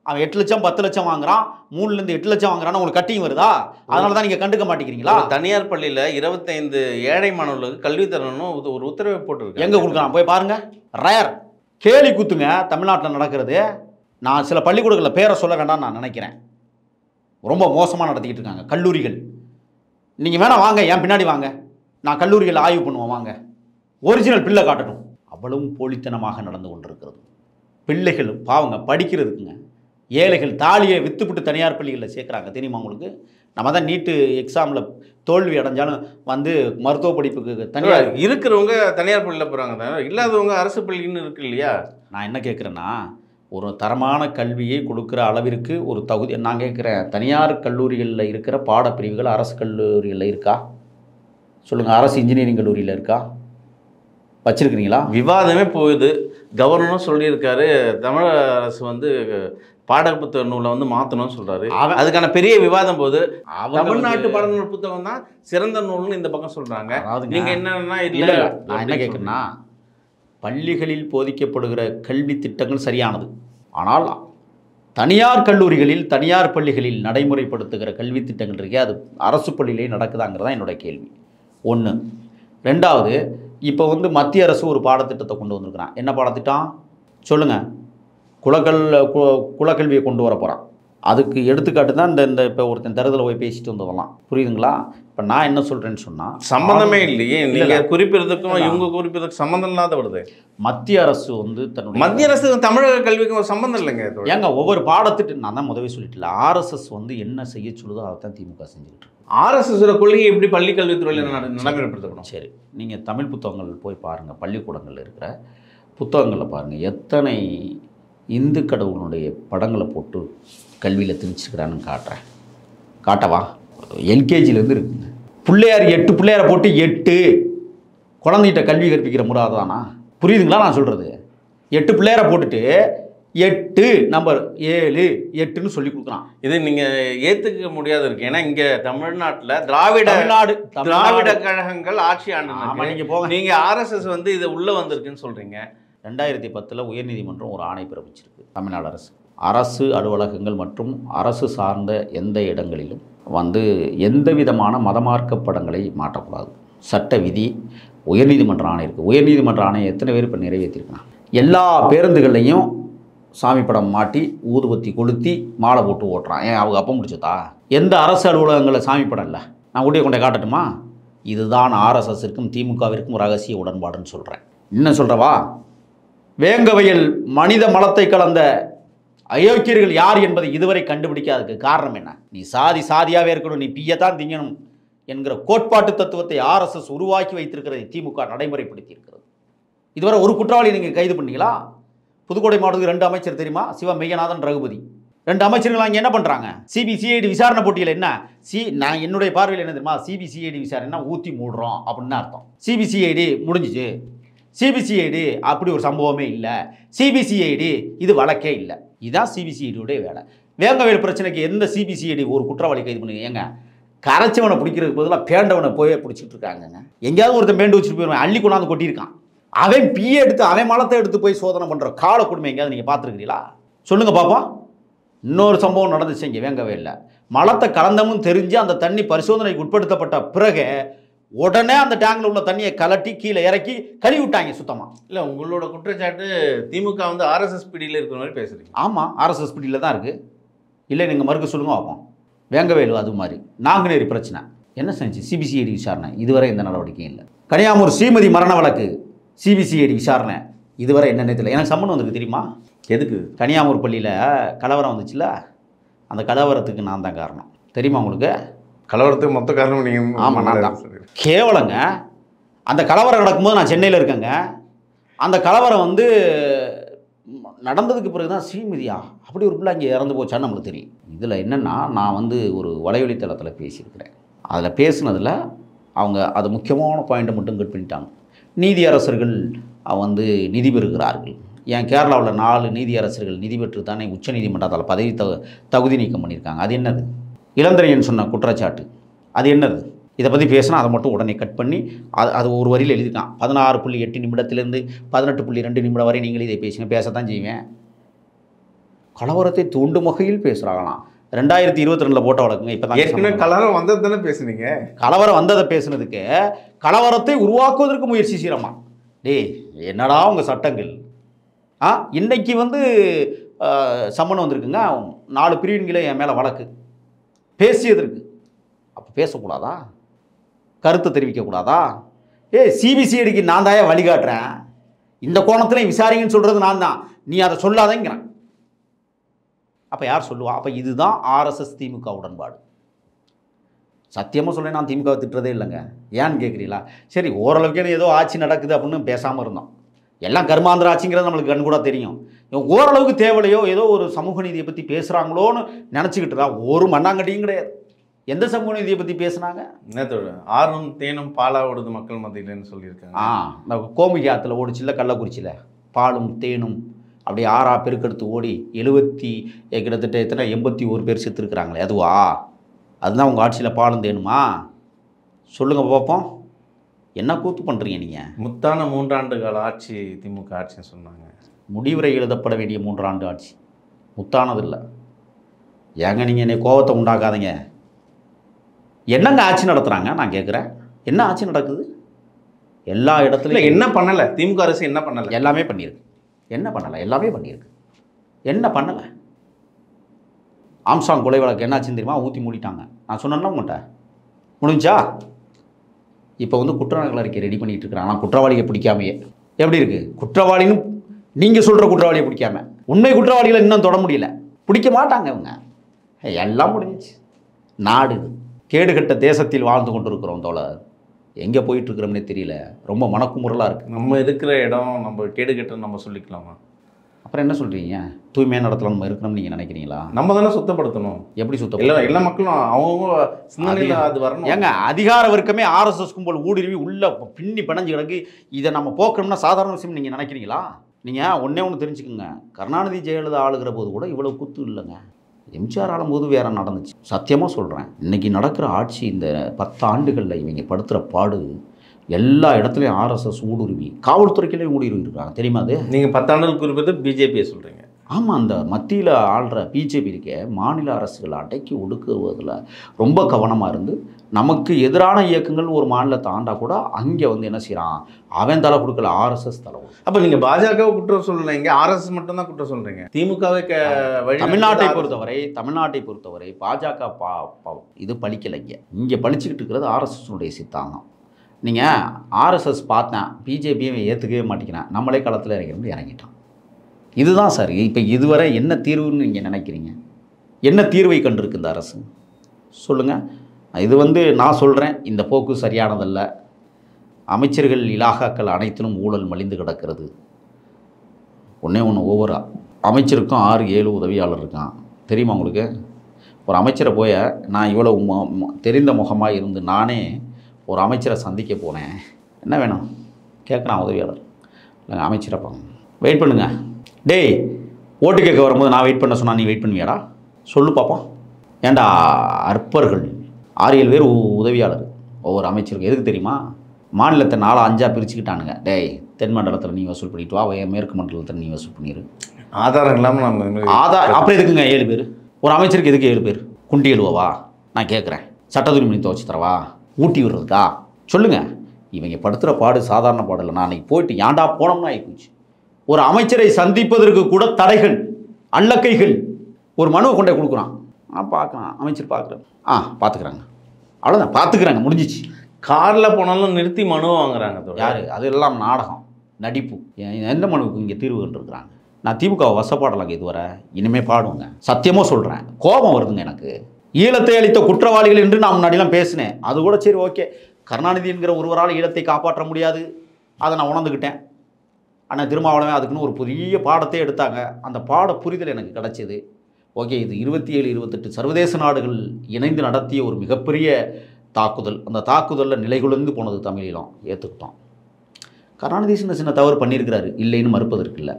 அவன் 8 லட்சம் 10 லட்சம் வாங்குறான், 3 to 8 லட்சம் வாங்குறான்னு உங்களுக்கு கட்டிங் வருதா? அதனால தான் நீங்கள் கண்டுக்க மாட்டேங்கிறீங்களா? தனியார் பள்ளியில் 25 ஏழை மாணவர்களுக்கு கல்வி தரணும்னு ஒரு உத்தரவை போட்டுருக்கு. எங்கே கொடுக்குறான் போய் பாருங்க. ரயர் கேலி குத்துங்க தமிழ்நாட்டில் நடக்கிறது. நான் சில பள்ளிக்கூடங்களில் பேரை சொல்ல வேண்டாம்னு நான் நினைக்கிறேன். ரொம்ப மோசமாக நடத்திக்கிட்டு இருக்காங்க கல்லூரிகள். நீங்கள் வேணால் வாங்க, என் பின்னாடி வாங்க, நான் கல்லூரிகள் ஆய்வு பண்ணுவோம், வாங்க, ஒரிஜினல் பிள்ளை காட்டட்டும். அவ்வளவும் போலித்தனமாக நடந்து கொண்டிருக்கிறது. பிள்ளைகளும் பாவங்க படிக்கிறதுக்குங்க. ஏழைகள் தாலியை விற்றுப்பிட்டு தனியார் பள்ளிகளில் சேர்க்குறாங்க. தெரியுமா உங்களுக்கு? நம்ம தான் நீட்டு எக்ஸாமில் தோல்வி அடைஞ்சாலும் வந்து மருத்துவ படிப்புக்கு தனியார் இருக்கிறவங்க தனியார் பள்ளியில் போகிறாங்க தான், இல்லாதவங்க அரசு பள்ளின்னு இருக்கு இல்லையா? நான் என்ன கேட்குறேன்னா, ஒரு தரமான கல்வியை கொடுக்குற அளவிற்கு ஒரு தகுதி நான் கேட்குறேன். தனியார் கல்லூரிகளில் இருக்கிற பாடப்பிரிவுகள் அரசு கல்லூரிகளில் இருக்கா சொல்லுங்கள்? அரசு இன்ஜினியரிங் கல்லூரியில் இருக்கா? வச்சுருக்கிறீங்களா? விவாதமே போகுது. கவர்னரும் சொல்லியிருக்காரு, தமிழ் அரசு வந்து பாடப்புத்தக நூலை வந்து மாற்றணும்னு சொல்கிறாரு. அதுக்கான பெரிய விவாதம் போது தமிழ்நாட்டு பாடநூல் புத்தகம் தான் சிறந்த நூல்னு இந்த பக்கம் சொல்கிறாங்க. நீங்கள் என்னன்னா இல்லை, நான் என்ன கேட்குறேன்னா, பள்ளிகளில் போதிக்கப்படுகிற கல்வி திட்டங்கள் சரியானது. ஆனால் தனியார் கல்லூரிகளில், தனியார் பள்ளிகளில் நடைமுறைப்படுத்துகிற கல்வி திட்டங்கள் இருக்கே, அது அரசு பள்ளியிலே நடக்குதாங்கிறது தான் என்னுடைய கேள்வி. 1. 2வது, இப்போ வந்து மத்திய அரசு ஒரு பாடத்திட்டத்தை கொண்டு வந்திருக்கிறான். என்ன பாடத்திட்டம் சொல்லுங்கள்? குலக்கல்வியை கொண்டு வர போகிறான். அதுக்கு எடுத்துக்காட்டு தான் இந்த இப்போ ஒருத்தன் தருதலை போய் பேசிட்டு வந்ததெல்லாம். புரியுதுங்களா? இப்போ நான் என்ன சொல்கிறேன்னு சொன்னால், சம்மந்தமே இல்லையே. நீங்கள் குறிப்பிடுறதுக்கும் இவங்க குறிப்பிடுறதுக்கு சம்மந்தம் இல்லாத வருது. மத்திய அரசு வந்து மத்திய அரசு தமிழக கல்விக்கும் ஒரு சம்மந்தம் இல்லைங்க. ஏங்க ஒவ்வொரு பாடத்திட்டம் நான் தான் முதவே சொல்லிட்டல, ஆர்எஸ்எஸ் வந்து என்ன செய்ய சொல்லுதோ அதை தான் திமுக செஞ்சுக்கிட்டு இருக்கு. ஆர்எஸ்எஸ் கொள்கையை எப்படி பள்ளி கல்வித்துறையில் நடைமுறைப்படுத்தணும்? சரி, நீங்கள் தமிழ் புத்தகங்கள் போய் பாருங்கள், பள்ளிக்கூடங்களில் இருக்கிற புத்தகங்களில் பாருங்கள், எத்தனை இந்து கடவுளுடைய படங்களை போட்டு கல்வியில் திணிச்சிருக்கிறான்னு காட்டவா? எல்கேஜிலேருந்து இருக்குங்க. பிள்ளையார் 8 பிள்ளையாரை போட்டு 8 குழந்தைகிட்ட கல்வி கற்பிக்கிற முறை தானா? புரியுதுங்களா நான் சொல்கிறது? 8 பிள்ளையாரை போட்டுட்டு 8 நம்பர் 7 8ன்னு சொல்லி கொடுக்குறான். இது நீங்கள் ஏற்றுக்க முடியாது இருக்கு. ஏன்னா இங்கே தமிழ்நாட்டில் திராவிட கழகங்கள் ஆட்சி ஆண்டு. நீங்கள் போங்க, நீங்கள் ஆர்எஸ்எஸ் வந்து இதை உள்ளே வந்திருக்குன்னு சொல்கிறீங்க. 2010 உயர்நீதிமன்றம் ஒரு ஆணை பிறப்பிச்சிருக்கு. தமிழ்நாடு அரசு அலுவலகங்கள் மற்றும் அரசு சார்ந்த எந்த இடங்களிலும் வந்து எந்த விதமான மதமார்க்க படங்களை மாற்றக்கூடாது. சட்ட விதி உயர்நீதிமன்ற ஆணை இருக்குது. உயர்நீதிமன்ற ஆணையை எத்தனை பேர் இப்போ நிறைவேற்றிருக்காங்க? எல்லா பேருந்துகள்லையும் சாமி படம் மாட்டி ஊதுபத்தி கொளுத்தி மாலை போட்டு ஓட்டுறான். ஏன் அவங்க அப்போ முடிச்சதா? எந்த அரசு அலுவலகங்களில் சாமி படம் இல்லை? நான் ஊட்டியை கொண்டே காட்டட்டுமா? இதுதான் ஆர்எஸ்எஸ்ஸிற்கும் திமுகவிற்கும் ரகசிய உடன்பாடுன்னு சொல்கிறேன். இன்னும் சொல்கிறவா? வேங்கவையில் மனித மலத்தை கலந்த அயோக்கியர்கள் யார் என்பதை இதுவரை கண்டுபிடிக்காததுக்கு காரணம் என்ன? நீ சாதியாகவே இருக்கணும், நீ பிய்யத்தான் திங்கணும் என்கிற கோட்பாட்டு தத்துவத்தை ஆர்எஸ்எஸ் உருவாக்கி வைத்திருக்கிறதை திமுக நடைமுறைப்படுத்தி இருக்கிறது. இதுவரை ஒரு குற்றவாளி நீங்கள் கைது பண்ணீங்களா? புதுக்கோட்டை மாவட்டத்துக்கு 2 அமைச்சர் தெரியுமா? சிவ மெய்யநாதன், ரகுபதி. 2 அமைச்சர்கள் அங்கே என்ன பண்ணுறாங்க? சிபிசிஐடி விசாரணை போட்டியில் என்ன நான் என்னுடைய பார்வையில் என்ன தெரியுமா, சிபிசிஐடி விசாரணைனா ஊற்றி மூடுறோம் அப்படின்னு அர்த்தம். சிபிசிஐடி முடிஞ்சிச்சு, சிபிசிஐடி அப்படி ஒரு சம்பவமே இல்லை, சிபிசிஐடி இது வழக்கே இல்லை. இதுதான் சிபிசிஐடியோடைய வேலை. வேங்கவேல் பிரச்சனைக்கு எந்த சிபிசிஐடி ஒரு குற்றவாளி கைது பண்ணுங்க? ஏங்க கரைச்சவனை பிடிக்கிறதுக்கு பதிலாக பேண்டவனை போய் பிடிச்சிட்டு இருக்காங்கங்க. எங்கேயாவது ஒருத்தன் பேண்டு வச்சுட்டு போயிடுவேன், அள்ளி கொண்டாந்து கொட்டியிருக்கான். அவன் பிஏ எடுத்து அவன் மலத்தை எடுத்து போய் சோதனை பண்ணுற கால கொடுமை எங்கேயாவது நீங்கள் பார்த்துருக்கிறீங்களா? சொல்லுங்க பார்ப்போம். இன்னொரு சம்பவம் நடந்துச்சு இங்கே வேங்கவேல்ல. மலத்தை கலந்தமும் தெரிஞ்சு அந்த தண்ணி பரிசோதனைக்கு உட்படுத்தப்பட்ட பிறகு உடனே அந்த டேங்கில் உள்ள தண்ணியை கலட்டி கீழே இறக்கி கழுவி விட்டாங்க சுத்தமாக. இல்லை, உங்களோட குற்றச்சாட்டு திமுக வந்து ஆர்எஸ்எஸ் பிடியில் இருக்கிற மாதிரி பேசுகிறீங்க. ஆமாம், ஆர்எஸ்எஸ் பிடியில் தான் இருக்குது. இல்லை நீங்கள் மறுக்க சொல்லுங்க பார்ப்போம். வேங்கவேலு அது மாதிரி. நாங்குநேரி பிரச்சனை என்ன செஞ்சு சிபிசிஐடி விசாரணை இதுவரை எந்த நடவடிக்கையும் இல்லை. கனியாமூர் ஸ்ரீமதி மரண வழக்கு சிபிசிஐடி விசாரணை இதுவரை என்னென்ன தெரியல. எனக்கு சம்மன் வந்திருக்கு தெரியுமா? எதுக்கு? கனியாமூர் பள்ளியில் கலவரம் வந்துச்சுல, அந்த கலவரத்துக்கு நான் தான் காரணம். தெரியுமா உங்களுக்கு? கலவரத்துக்கு மொத்த காரணம் நீங்கள்? ஆமாம், நான் தான். கேவலங்க. அந்த கலவரம் நடக்கும்போது நான் சென்னையில் இருக்கேங்க. அந்த கலவரம் வந்து நடந்ததுக்கு பிறகு தான் ஸ்ரீமதியா அப்படி ஒரு பிள்ளை அங்கே இறந்து போச்சான்னு நம்மளுக்கு தெரியும். இதில் என்னென்னா, நான் வந்து ஒரு வலைவலி தளத்தில் பேசியிருக்கிறேன். அதில் பேசுனதில் அவங்க அது முக்கியமான பாயிண்ட்டை மட்டும் கட் பண்ணிட்டாங்க. நீதியரசர்கள் வந்து நிதி பெறுகிறார்கள். ஏன் கேரளாவில் 4 நீதியரசர்கள் நிதி பெற்று தானே உச்சநீதிமன்றத்தால் பதவி தகுதி நீக்கம் பண்ணியிருக்காங்க. அது என்னது? இளந்திரையன் சொன்ன குற்றச்சாட்டு அது என்னது? இதை பற்றி பேசினா அதை மட்டும் உடனே கட் பண்ணி அது ஒரு வரியில் எழுதிட்டான். 16.8 நிமிடத்திலேருந்து 18.2 நிமிடம் வரை நீங்கள் இதை பேசத்தான் செய்வேன். கலவரத்தை தூண்டும் வகையில் பேசுகிறாங்களாம். 2022 போட்ட வழக்குங்க. இப்போ தான் கலவரம் வந்தது தானே பேசுனீங்க. கலவரம் வந்ததை பேசுனதுக்கு கலவரத்தை உருவாக்குவதற்கு முயற்சி செய்கிறோமா? டேய் என்னடா உங்கள் சட்டங்கள்? இன்னைக்கு வந்து சம்மன் வந்திருக்குங்க. 4 பிரிவின்களே என் மேலே வழக்கு பேசியதற்கு. அப்போ பேசக்கூடாதா? கருத்தை தெரிவிக்கக்கூடாதா? சிபிசிஐடிக்கு நான் தாயா வழிகாட்டுறேன். இந்த கோணத்தில் விசாரிங்கன்னு சொல்கிறது நான் தான். நீ அதை சொல்லாதேங்கிறேன். அப்போ யார் சொல்லுவா? அப்போ இதுதான் ஆர்எஸ்எஸ் திமுக உடன்பாடு. சத்தியமாக சொல்ல நான் திமுகவை திட்டுறதே இல்லைங்க. ஏன்னு கேட்குறீங்களா? சரி, ஓரளவுக்கு ஏதோ ஆட்சி நடக்குது அப்படின்னு பேசாமல் இருந்தோம். எல்லாம் கர்மாந்திர ஆட்சிங்கிறது நம்மளுக்கு கண் கூட தெரியும். ஓரளவுக்கு தேவையோ ஏதோ ஒரு சமூக நீதியை பற்றி பேசுகிறாங்களோன்னு நினச்சிக்கிட்டு தான். ஒரு மண்ணாங்கட்டியும் கிடையாது. எந்த சமூக நீதியை பற்றி பேசுனாங்க? என்னத்தோட ஆறும் தேனும் பாலா ஓடுது மக்கள் மத்தியிலன்னு சொல்லியிருக்காங்க. இந்த கோமிகை ஆற்றுல ஓடிச்சில்ல, கள்ளக்குறிச்சியில் பாலும் தேனும் அப்படியே ஆறா பெருக்கெடுத்து ஓடி கிட்டத்தட்ட எத்தனை 81 பேர் செத்துருக்குறாங்களே, அதுவா? அதுதான் உங்கள் ஆட்சியில் பாலும் தேனுமா? சொல்லுங்கள் பார்ப்போம். என்ன கூத்து பண்ணுறீங்க நீங்கள்? முத்தான 3 ஆண்டு கால ஆட்சி திமுக ஆட்சின்னு சொன்னாங்க. முடிவுரை எழுதப்பட வேண்டிய 3 ஆண்டு ஆட்சி முத்தானது இல்லை. ஏங்க நீங்கள் என்னை கோபத்தை உண்டாக்காதீங்க. என்னங்க ஆட்சி நடத்துகிறாங்க நான் கேட்குறேன். என்ன ஆட்சி நடக்குது? எல்லா இடத்துலையும் என்ன பண்ணலை திமுக அரசு? என்ன பண்ணலை? எல்லாமே பண்ணியிருக்கு. என்ன பண்ணலை? எல்லாமே பண்ணியிருக்கு. என்ன பண்ணலை? ஆம்ஸ்ட்ராங் கொலை வழக்கு என்னாச்சுன்னு தெரியுமா? ஊற்றி மூடிட்டாங்க. நான் சொன்னேன்னா உங்கள்கிட்ட முடிஞ்சா. இப்போ வந்து குற்றவாளிகள் அறிக்கை ரெடி பண்ணிகிட்டு இருக்கிறாங்க. ஆனால் குற்றவாளியை பிடிக்காமையே. எப்படி இருக்குது? குற்றவாளின்னு நீங்கள் சொல்கிற குற்றவாளியை பிடிக்காம உண்மை குற்றவாளிகளை இன்னும் தொட முடியல. பிடிக்க மாட்டாங்க அவங்க. எல்லாம் முடிஞ்சிச்சு. நாடு கேடுகட்ட தேசத்தில் வாழ்ந்து கொண்டு இருக்கிறோம் தோழர். எங்கே போயிட்டுருக்கிறோம்னே தெரியல. ரொம்ப மனக்குமுறலாக இருக்குது. நம்ம இருக்கிற இடம் நம்ம கேடுகட்டன்னு நம்ம சொல்லிக்கலாமா? அப்புறம் என்ன சொல்கிறீங்க? தூய்மையான இடத்துல நம்ம இருக்கிறோம்னு நீங்கள் நினைக்கிறீங்களா? நம்ம தானே சுத்தப்படுத்தணும். எப்படி சுத்தப்படுத்தணும்? எல்லா மக்களும் அவங்க சிந்தனையில் அது வரணும். ஏங்க அதிகார வர்க்கமே ஆர்எஸ்எஸ் கும்பல் ஊடுருவி உள்ளே பின்னி பிணைஞ்சு கிடக்கு. இதை நம்ம போக்கணும்னா சாதாரண விஷயம் நீங்கள் நினைக்கிறீங்களா? நீங்கள் ஒன்று தெரிஞ்சுக்குங்க. கருணாநிதி ஜெயலலிதா ஆளுகிற போது கூட இவ்வளோ குத்து இல்லைங்க. எம்ஜிஆர் ஆளும்போது வேற நடந்துச்சு. சத்தியமாக சொல்கிறேன். இன்றைக்கி நடக்கிற ஆட்சி இந்த 10 ஆண்டுகளில் இவங்க படுத்துகிற பாடு எல்லா இடத்துலையும் ஆர்எஸ்எஸ் ஊடுருவி காவல்துறைக்கிலே ஊடுருவி இருக்காங்க. தெரியுமா? அது நீங்கள் 10 ஆண்டுகள் குறிப்பிட்டு பிஜேபியை சொல்கிறீங்க. ஆமாம், அந்த மத்தியில் ஆள்ற பிஜேபி இருக்கே, மாநில அரசுகளை அடக்கி ஒடுக்குவதில் ரொம்ப கவனமாக இருந்து நமக்கு எதிரான இயக்கங்கள் ஒரு மாநிலத்தை ஆண்டா கூட அங்கே வந்து என்ன செய்கிறான், அவன் தலை கொடுக்கல, ஆர்எஸ்எஸ் தலை. அப்போ நீங்கள் பாஜகவை குற்றம் சொல்லலைங்க, ஆர்எஸ்எஸ் மட்டும்தான் குற்றம் சொல்கிறீங்க. திமுகவை தமிழ்நாட்டை பொறுத்தவரை பாஜக இது பழிக்கலைங்க. இங்கே பழிச்சுக்கிட்டு இருக்கிறது ஆர்எஸ்எஸ்னுடைய சித்தாந்தம். நீங்கள் ஆர்எஸ்எஸ் பார்த்தேன், பிஜேபியை ஏற்றுக்கவே மாட்டேங்கிறேன், நம்மளே களத்தில் இறங்கிட்டான். இதுதான் சார். இப்போ இதுவரை என்ன தீர்வுன்னு நீங்கள் நினைக்கிறீங்க? என்ன தீர்வை கண்டிருக்கு இந்த அரசு? சொல்லுங்கள். இது வந்து நான் சொல்கிறேன், இந்த போக்கு சரியானதல்ல. அமைச்சர்கள் இலாகாக்கள் அனைத்திலும் ஊழல் மலிந்து கிடக்கிறது. ஒன்று ஒவ்வொரு அமைச்சருக்கும் 6-7 உதவியாளர் இருக்கான். தெரியுமா உங்களுக்கு? ஒரு அமைச்சரை போய் நான் இவ்வளோ தெரிந்த முகமாக இருந்து நானே ஒரு அமைச்சரை சந்திக்க போனேன். என்ன வேணும் கேட்குறான் உதவியாளர். இல்லைங்க அமைச்சரை பாங்க, வெயிட் பண்ணுங்க. டேய், ஓட்டு கேட்க வரும்போது நான் வெயிட் பண்ண சொன்னால் நீ வெயிட் பண்ணுவியாடா? சொல்லு பார்ப்போம். ஏன்டா அற்பர்கள் 6-7 பேர் உதவியாளர் ஒவ்வொரு அமைச்சருக்கு. எதுக்கு தெரியுமா? மாநிலத்தை 4-5 பிரிச்சுக்கிட்டானுங்க. டேய், தென் மண்டலத்தில் நீ வசூல் பண்ணிட்டு வா, மேற்கு மண்டலத்தில் நீ வசூல் பண்ணிடு. ஆதாரம் இல்லாமல் நம்ம அப்புறம் எதுக்குங்க 7 பேர்? ஒரு அமைச்சருக்கு எதுக்கு 7 பேர்? குண்டி எழுவவா? நான் கேட்குறேன். சட்டத்துணி மணி துவச்சி தரவா? ஊட்டி விடுறதுக்கா? சொல்லுங்கள். இவங்க படுத்துகிற பாடு சாதாரண பாடு இல்லை. நான் அன்றைக்கி போயிட்டு ஏன்டா போனோம்னா ஆகிப்போச்சு. ஒரு அமைச்சரை சந்திப்பதற்கு கூட தடைகள், அல்லக்கைகள். ஒரு மனுவை கொண்டே கொடுக்குறான். பார்க்குறான், அமைச்சர் பார்க்குறேன். பார்த்துக்குறாங்க, அவ்வளோதான், பார்த்துக்குறாங்க, முடிஞ்சிச்சு. காரில் போனாலும் நிறுத்தி மனு வாங்குறாங்க. யார்? அது எல்லாம் நாடகம், நடிப்பு. எந்த மனுவுக்கு இங்கே தீர்வு கண்டுருக்குறாங்க? நான் திமுக வசப்பாடலாங்க இதுவரை, இனிமேல் பாடுவேங்க. சத்தியமாக சொல்கிறேன், கோபம் வருதுங்க எனக்கு. ஈழத்தை அளித்த குற்றவாளிகள் என்று நான் முன்னாடிலாம் பேசினேன். அது கூட சரி, ஓகே. கருணாநிதி என்கிற ஒருவரால் ஈழத்தை காப்பாற்ற முடியாது, அதை நான் உணர்ந்துக்கிட்டேன். ஆனால் திருமாவளவன் அதுக்குன்னு ஒரு பெரிய பாடத்தை எடுத்தாங்க. அந்த பாட புரிதல் எனக்கு கிடச்சிது. ஓகே, இது 27-28 சர்வதேச நாடுகள் இணைந்து நடத்திய ஒரு மிகப்பெரிய தாக்குதல். அந்த தாக்குதலில் நிலைகுலைந்து போனது தமிழீழம், ஏற்றுக்கிட்டோம். கருணாநிதி சின்ன சின்ன தவறு பண்ணியிருக்கிறாரு, இல்லைன்னு மறுப்பதற்கு இல்லை.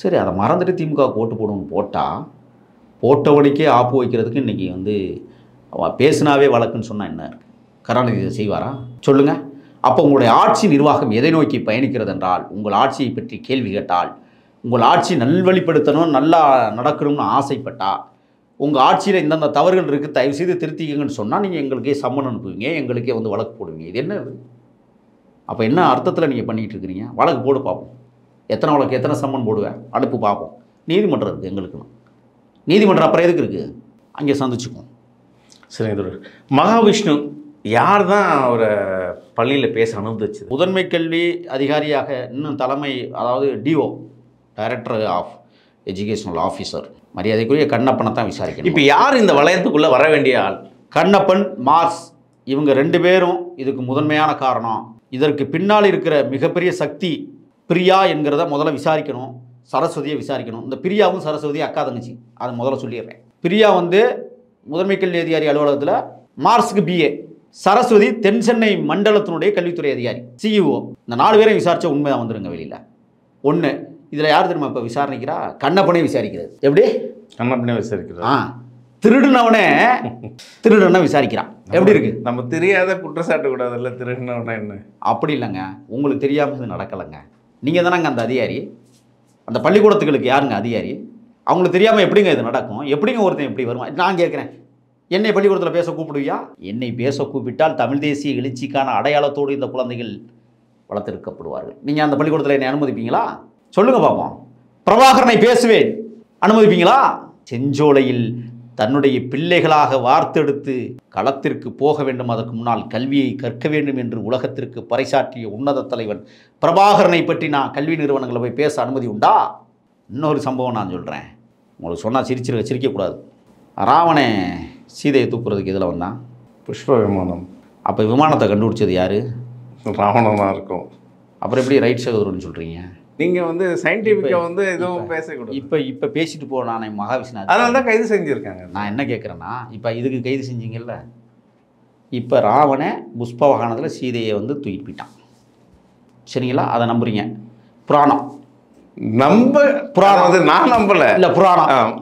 சரி, அதை மறந்துட்டு திமுக ஓட்டு போடணும்னு போட்டால் போட்டவனுக்கே ஆப்பு வைக்கிறதுக்கு இன்றைக்கி பேசினாவே வழக்குன்னு சொன்னால் என்ன இருக்குது? கருணாநிதி இதை செய்வாரா? சொல்லுங்கள். அப்போ உங்களுடைய ஆட்சி நிர்வாகம் எதை நோக்கி பயணிக்கிறது என்றால், உங்கள் ஆட்சியை பற்றி கேள்வி கேட்டால், உங்கள் ஆட்சி நல்வழிப்படுத்தணும், நல்லா நடக்கணும்னு ஆசைப்பட்டால், உங்கள் ஆட்சியில் இந்தந்த தவறுகள் இருக்குது, தயவுசெய்து திருத்திக்கங்கன்னு சொன்னால் நீங்கள் எங்களுக்கே சம்மன் அனுப்புவீங்க, எங்களுக்கே வழக்கு போடுவீங்க. இது என்ன? அப்போ என்ன அர்த்தத்தில் நீங்கள் பண்ணிகிட்டு இருக்கிறீங்க? வழக்கு போடு பார்ப்போம். எத்தனை வழக்கு, எத்தனை சம்மன் போடுவேன், அனுப்பு பார்ப்போம். நீதிமன்றம் இருக்குது எங்களுக்குன்னு. நீதிமன்றம் அப்புறம் எதுக்கு இருக்குது? அங்கே சந்திச்சுக்குவோம். சரி, மகாவிஷ்ணு யார் தான் அவரை பள்ளியில் பேச அனுமதிச்சது? முதன்மை கல்வி அதிகாரியாக இன்னும் தலைமை, அதாவது DO, director of educational officer, மரியாதைக்குரிய கண்ணப்பனை தான் விசாரிக்கணும். இப்போ யார் இந்த வளையத்துக்குள்ளே வர வேண்டிய ஆள்? கண்ணப்பன், மார்ஸ், இவங்க 2 பேரும் இதுக்கு முதன்மையான காரணம். இதற்கு பின்னால் இருக்கிற மிகப்பெரிய சக்தி பிரியா என்கிறத முதல்ல விசாரிக்கணும். சரஸ்வதியை விசாரிக்கணும். இந்த பிரியாவும் சரஸ்வதியும் அக்கா தங்கச்சி, அதை முதல்ல சொல்லிடுறேன். பிரியா முதன்மை கல்வி அதிகாரி அலுவலகத்தில், மார்ஸுக்கு BA, சரஸ்வதி தென் சென்னை மண்டலத்தினுடைய கல்வித்துறை அதிகாரி, CEO. இந்த 4 பேரையும் விசாரித்தா உண்மையாக வந்துடுங்க வெளியில். ஒன்று, இதில் யார் தெரியுமா இப்போ விசாரணைக்கிறா? கண்ணப்பனே விசாரிக்கிறது. எப்படி? கண்ணப்பனே விசாரிக்கிறது. திருடனை விசாரிக்கிறான். எப்படி இருக்கு? நம்ம தெரியாத குற்றச்சாட்டு கூடாதுல்ல, திருடனவனா என்ன? அப்படி இல்லைங்க, உங்களுக்கு தெரியாமல் இது நடக்கலைங்க. நீங்கள் தானங்க அந்த அதிகாரி. அந்த பள்ளிக்கூடத்துகளுக்கு யாருங்க அதிகாரி? அவங்களுக்கு தெரியாமல் எப்படிங்க இது நடக்கும்? எப்படிங்க ஒருத்தன் எப்படி வருவான்? நான் கேட்குறேன், என்னை பள்ளிக்கூடத்தில் பேச கூப்பிடுவியா? என்னை பேச கூப்பிட்டால் தமிழ் தேசிய எழுச்சிக்கான அடையாளத்தோடு இந்த குழந்தைகள் வளர்த்தெடுக்கப்படுவார்கள். நீங்கள் அந்த பள்ளிக்கூடத்தில் என்னை அனுமதிப்பீங்களா? சொல்லுங்கள் பார்ப்போம். பிரபாகரனை பேசுவேன், அனுமதிப்பீங்களா? செஞ்சோலையில் தன்னுடைய பிள்ளைகளாக வார்த்தெடுத்து களத்திற்கு போக வேண்டும், அதற்கு முன்னால் கல்வியை கற்க வேண்டும் என்று உலகத்திற்கு பறைசாற்றிய உன்னத தலைவன் பிரபாகரனை பற்றி நான் கல்வி நிறுவனங்களை போய் பேச அனுமதி உண்டா? இன்னொரு சம்பவம் நான் சொல்கிறேன், உங்களுக்கு சொன்னால் சிரிக்கக்கூடாது. ராவணே சீதையை தூக்குறதுக்கு இதில் வந்தான், புஷ்ப விமானம். அப்போ விமானத்தை கண்டுபிடிச்சது யார்? ராவணனாக இருக்கும். அப்புறம் எப்படி ரைட் சகோதரன்னு சொல்கிறீங்க? நீங்கள் சயின்டிஃபிக்காக எதுவும் பேசக்கூடாது. இப்போ பேசிட்டு போ. நானே மகாவிஷ்ணு, அதனால தான் கைது செஞ்சுருக்காங்க. நான் என்ன கேட்குறேன்னா, இப்போ இதுக்கு கைது செஞ்சீங்கல்ல, இப்போ ராவண புஷ்ப வாகனத்தில் சீதையை தூக்கிட்டு போயிட்டான். சரிங்களா? அதை நம்புறீங்க? புராணம் புராணம் நான் நம்பலை. இல்லை,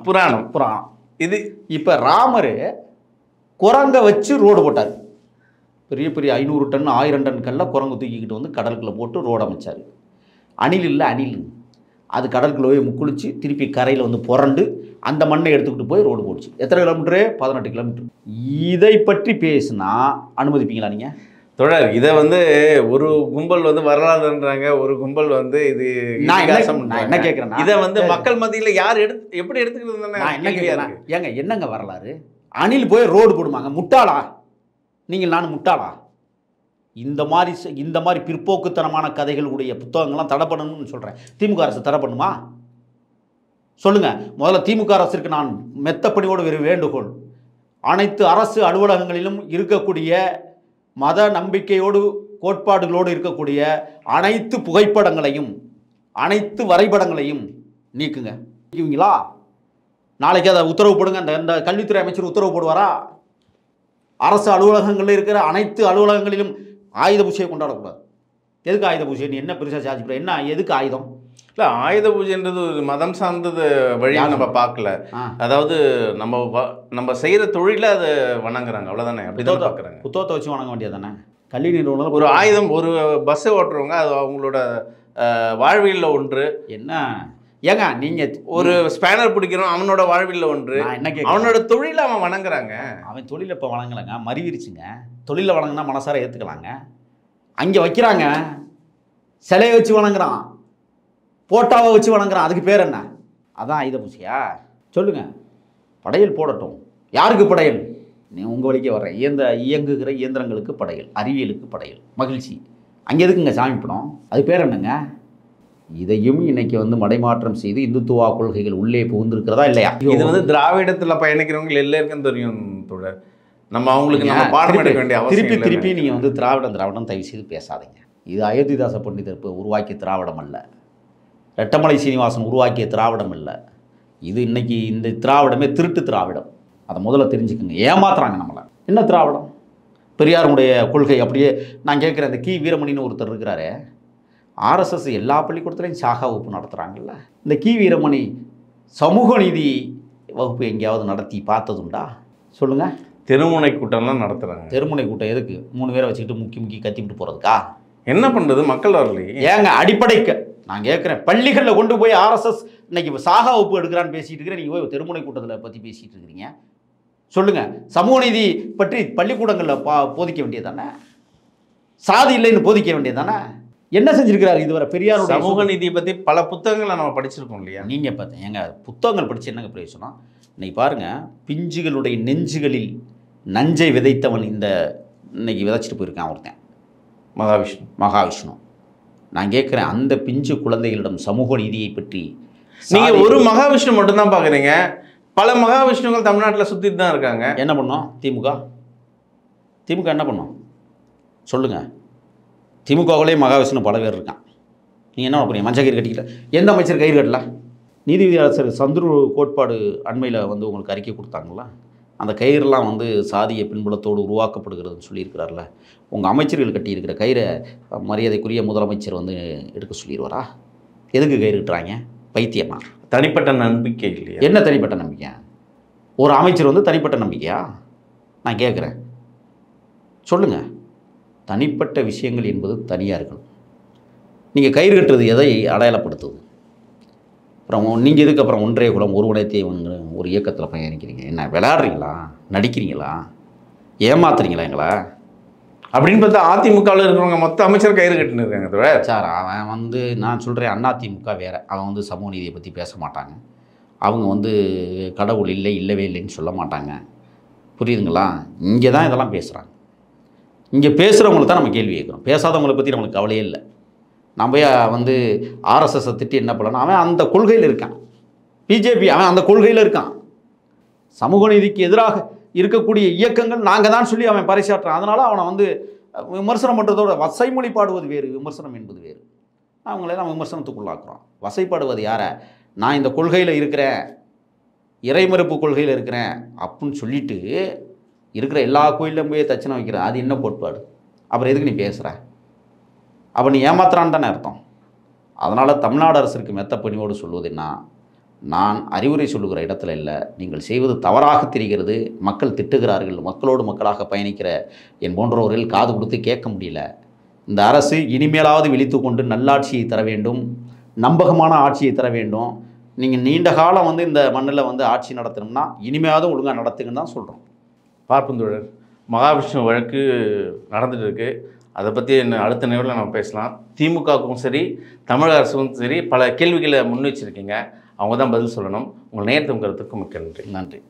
புராணம். இது இப்போ ராமர் குரங்க வச்சு ரோடு போட்டார். பெரிய பெரிய 500 டன் 1000 டன் கல்ல குரங்கு தூக்கிக்கிட்டு கடலுக்குள்ளே போட்டு ரோடு அமைச்சார். அணில் இல்லை, அணில். அது கடலுக்குள்ளே போய் முக்குளிச்சு திருப்பி கரையில் புரண்டு அந்த மண்ணை எடுத்துக்கிட்டு போய் ரோடு போட்டுச்சு. எத்தனை கிலோமீட்டரு? 18 கிலோமீட்டர். இதை பற்றி பேசுனா அனுமதிப்பீங்களா நீங்கள்? தொடர் இதை ஒரு கும்பல் வரலாறுன்றாங்க, ஒரு கும்பல் இது நான் என்ன கேட்குறேன்னா, இதை மக்கள் மத்தியில் யார் எப்படி எடுத்துக்கிறது? நான் என்ன கேட்குறேன், ஏங்க என்னங்க வரலாறு? அணில் போய் ரோடு போடுமாங்க? முட்டாளா நீங்கள்? நான் முட்டாளா? இந்த மாதிரி பிற்போக்குத்தனமான கதைகளுடைய புத்தகங்கள்லாம் தடை பண்ணணும்னு சொல்கிறேன். திமுக அரசு தடை பண்ணுமா? சொல்லுங்கள். முதல்ல திமுக அரசிற்கு நான் மெத்தப்பணியோடு வேண்டுகோள், அனைத்து அரசு அலுவலகங்களிலும் இருக்கக்கூடிய மத நம்பிக்கையோடு கோட்பாடுகளோடு இருக்கக்கூடிய அனைத்து புகைப்படங்களையும் அனைத்து வரைபடங்களையும் நீக்குங்க. நீக்குவீங்களா? நாளைக்கு அதை உத்தரவு போடுங்க. இந்த கல்வித்துறை அமைச்சர் உத்தரவு போடுவாரா? அரசு அலுவலகங்களில் இருக்கிற அனைத்து அலுவலகங்களிலும் ஆயுத பூஜையை கொண்டாடக்கூடாது. எதுக்கு ஆயுத பூஜை? நீ என்ன பெருசாக சார்ஜ் பண்ண? என்ன எதுக்கு ஆயுதம்? இல்லை, ஆயுத பூஜைன்றது ஒரு மதம் சார்ந்தது வழியாக நம்ம பார்க்கல. அதாவது நம்ம செய்கிற தொழில அதை வணங்குறாங்க, அவ்வளோதானே. அப்படிதான் பார்க்குறாங்க. புத்தகத்தை வச்சு வணங்க வேண்டியது தானே. கல்வி நிறுவனம் ஒரு ஆயுதம், ஒரு பஸ்ஸை ஓட்டுறவங்க அது அவங்களோட வாழ்வியலில் ஒன்று. என்ன ஏங்க நீங்கள் ஒரு ஸ்பேனர் பிடிக்கிறோம், அவனோட வாழ்வியலில் ஒன்று. என்ன அவனோட தொழிலை அவன் வணங்குறாங்க. அவன் தொழிலை இப்போ வணங்கலைங்க, மறிவிருச்சுங்க. தொழிலை வணங்கினா மனசார ஏற்றுக்கலாங்க. அங்கே வைக்கிறாங்க, சிலையை வச்சு வணங்குறான், போட்டாவை வச்சு வணங்குறான். அதுக்கு பேர் என்ன? அதான் ஆயுத பூஜையா? சொல்லுங்கள். படையல் போடட்டும். யாருக்கு படையல்? நீ உங்கள் வழிக்கே வர்றேன். இயங்குகிற இயந்திரங்களுக்கு படையல், அறிவியலுக்கு படையல், மகிழ்ச்சி. அங்கே எதுக்குங்க சாமி படம்? அது பேர் என்னங்க? இதையும் இன்னைக்கு மடைமாற்றம் செய்து இந்துத்துவா கொள்கைகள் உள்ளே புகுந்திருக்கிறதா இல்லையா? இது திராவிடத்தில் பயணிக்கிறவங்க எல்லாருக்கும் தெரியும் தொடர். நம்ம அவங்களுக்கு நம்ம பாடம் எடுக்க வேண்டிய அவசியம். திருப்பி நீங்கள் திராவிடம் தயவு செய்து பேசாதீங்க. இது அயோத்திதாச பண்டிதர் உருவாக்கிய திராவிடம் அல்ல. ரெட்டமலை சீனிவாசன் உருவாக்கிய திராவிடம் இல்லை. இது இன்னைக்கு இந்த திராவிடமே திருட்டு திராவிடம். அதை முதல்ல தெரிஞ்சுக்கோங்க. ஏமாத்துறாங்க நம்மளை. என்ன திராவிடம்? பெரியாருடைய கொள்கை அப்படியே. நான் கேட்குறேன், இந்த கி வீரமணின்னு ஒருத்தர் இருக்கிறாரு. ஆர்எஸ்எஸ் எல்லா பள்ளிக்கூடத்துலையும் சாகா வகுப்பு நடத்துகிறாங்கல்ல. இந்த கி வீரமணி சமூக நீதி வகுப்பு எங்கேயாவது நடத்தி பார்த்ததுண்டா? சொல்லுங்கள். தெருமுனை கூட்டம்லாம் நடத்துகிறாங்க. தெருமுனை கூட்டம் எதுக்கு? 3 பேரை வச்சுக்கிட்டு முக்கி கத்திவிட்டு போகிறதுக்கா? என்ன பண்ணுறது? மக்கள் வரலையே. ஏங்க அடிப்படைக்கு நான் கேட்குறேன். பள்ளிகளில் கொண்டு போய் ஆர்எஸ்எஸ் இன்னைக்கு சாகா வகுப்பு எடுக்கிறான்னு பேசிகிட்டு இருக்கிறேன். நீங்கள் போய் தெருமுனை கூட்டத்தில் பற்றி பேசிகிட்டு இருக்கிறீங்க. சொல்லுங்கள். சமூக நீதி பற்றி பள்ளிக்கூடங்களில் போதிக்க வேண்டியது தானே? சாதி இல்லைன்னு போதிக்க வேண்டியது தானே? என்ன செஞ்சுருக்கிறாரு இதுவரை பெரியார்? சமூக நீதியை பற்றி பல புத்தகங்களை நம்ம படிச்சிருக்கோம் இல்லையா? நீங்கள் பார்த்தேன் ஏங்க புத்தகங்கள் படித்து என்னங்க பிரயோஜனம்? இன்னைக்கு பாருங்கள், பிஞ்சுகளுடைய நெஞ்சுகளில் நஞ்சை விதைத்தவன் இன்னைக்கு விதைச்சிட்டு போயிருக்கான் ஒருத்தன், மகாவிஷ்ணு. நான் கேட்குறேன், அந்த பிஞ்சு குழந்தைகளிடம் சமூக நீதியை பற்றி நீங்கள் ஒரு மகாவிஷ்ணு மட்டும்தான் பார்க்குறீங்க. பல மகாவிஷ்ணுகள் தமிழ்நாட்டில் சுற்றிட்டு தான் இருக்காங்க. என்ன பண்ணோம்? திமுக என்ன பண்ணோம் சொல்லுங்கள். திமுகவிலே மகாவிஷ்ணு பல பேர் இருக்கான். நீங்கள் என்ன பண்ணீங்க? மஞ்சள் கயிறு கட்டிக்கல. எந்த அமைச்சர் கயிறு கட்டல? நீதிபதி அரசர் சந்துரு கோட்பாடு அண்மையில் உங்களுக்கு அறிக்கை கொடுத்தாங்களா? அந்த கயிறுலாம் சாதிய பின்புலத்தோடு உருவாக்கப்படுகிறதுன்னு சொல்லியிருக்கிறார்ல. உங்கள் அமைச்சர்கள் கட்டியிருக்கிற கயிறை மரியாதைக்குரிய முதலமைச்சர் எடுக்க சொல்லிடுவாரா? எதுக்கு கயிறு கட்டுறாங்க? பைத்தியமா? தனிப்பட்ட நம்பிக்கை இல்லையா? என்ன தனிப்பட்ட நம்பிக்கை? ஒரு அமைச்சர் தனிப்பட்ட நம்பிக்கையா? நான் கேட்குறேன், சொல்லுங்கள். தனிப்பட்ட விஷயங்கள் என்பது தனியாக இருக்கணும். நீங்கள் கயிறு கட்டுறது எதை அடையாளப்படுத்துது? அப்புறம் நீங்கள் இதுக்கு அப்புறம் ஒன்றே குலம் ஒருவனே தேவங்கிற ஒரு இயக்கத்தில் பயணிக்கிறீங்க. என்ன விளையாடுறீங்களா? நடிக்கிறீங்களா? ஏமாத்துறீங்களா எங்களை? அப்படின்னு பார்த்தா அதிமுகவில் இருக்கிறவங்க மொத்த அமைச்சர் கயிறு கட்டின்னு இருக்காங்க சார். அவன் நான் சொல்கிறேன், அதிமுக வேறு. அவன் சமூக நீதியை பற்றி பேச மாட்டாங்க. அவங்க கடவுள் இல்லவே இல்லைன்னு சொல்ல மாட்டாங்க. புரியுதுங்களா? இங்கே தான் இதெல்லாம் பேசுகிறாங்க. இங்கே பேசுகிறவங்களை தான் நம்ம கேள்வி கேட்குறோம். பேசாதவங்களை பற்றி நம்மளுக்கு கவலையே இல்லை. நம்ம ஆர்எஸ்எஸை திட்டி என்ன பண்ணலாம்? அவன் அந்த கொள்கையில் இருக்கான். பிஜேபி அவன் அந்த கொள்கையில் இருக்கான். சமூக நீதிக்கு எதிராக இருக்கக்கூடிய இயக்கங்கள் நாங்கள் தான் சொல்லி அவன் பறைசாற்றான். அதனால் அவனை விமர்சனம் பண்ணுறதோட வசைமொழி பாடுவது வேறு, விமர்சனம் என்பது வேறு. அவங்களெல்லாம் விமர்சனத்துக்குள்ளாக்குறோம். வசைப்பாடுவது யாரை? நான் இந்த கொள்கையில் இருக்கிறேன், இறைமறுப்பு கொள்கையில் இருக்கிறேன் அப்படின்னு சொல்லிட்டு இருக்கிற எல்லா கோயிலும் போய் தச்சனை வைக்கிறேன். அது என்ன கோட்பாடு? அப்புறம் எதுக்கு நீ பேசுகிற? அப்போ நீ ஏமாத்துறான்னு தானே அர்த்தம். அதனால் தமிழ்நாடு அரசுக்கு மெத்த பணியோடு சொல்வதுன்னா, நான் அறிவுரை சொல்லுகிற இடத்துல இல்லை. நீங்கள் செய்வது தவறாக தெரிகிறது. மக்கள் திட்டுகிறார்கள். மக்களோடு மக்களாக பயணிக்கிற என் போன்றவர்கள் காது கொடுத்து கேட்க முடியல. இந்த அரசு இனிமேலாவது விழித்து கொண்டு நல்லாட்சியை தர வேண்டும், நம்பகமான ஆட்சியை தர வேண்டும். நீங்கள் நீண்ட காலம் இந்த மண்ணில் ஆட்சி நடத்தணும்னா இனிமையாவது ஒழுங்காக நடத்துங்கன்னு தான் சொல்கிறோம். பார்ப்பந்தோழர், மகாவிஷ்ணு வழக்கு நடந்துட்டு இருக்கு. அதை பற்றி அடுத்த நிகழ்வில் நம்ம பேசலாம். திமுகவுக்கும் சரி தமிழக அரசுக்கும் சரி பல கேள்விகளை முன் வச்சிருக்கீங்க. அவங்க தான் பதில் சொல்லணும். உங்கள் நேரத்தும் கருத்துக்கும் மிக்க நன்றி.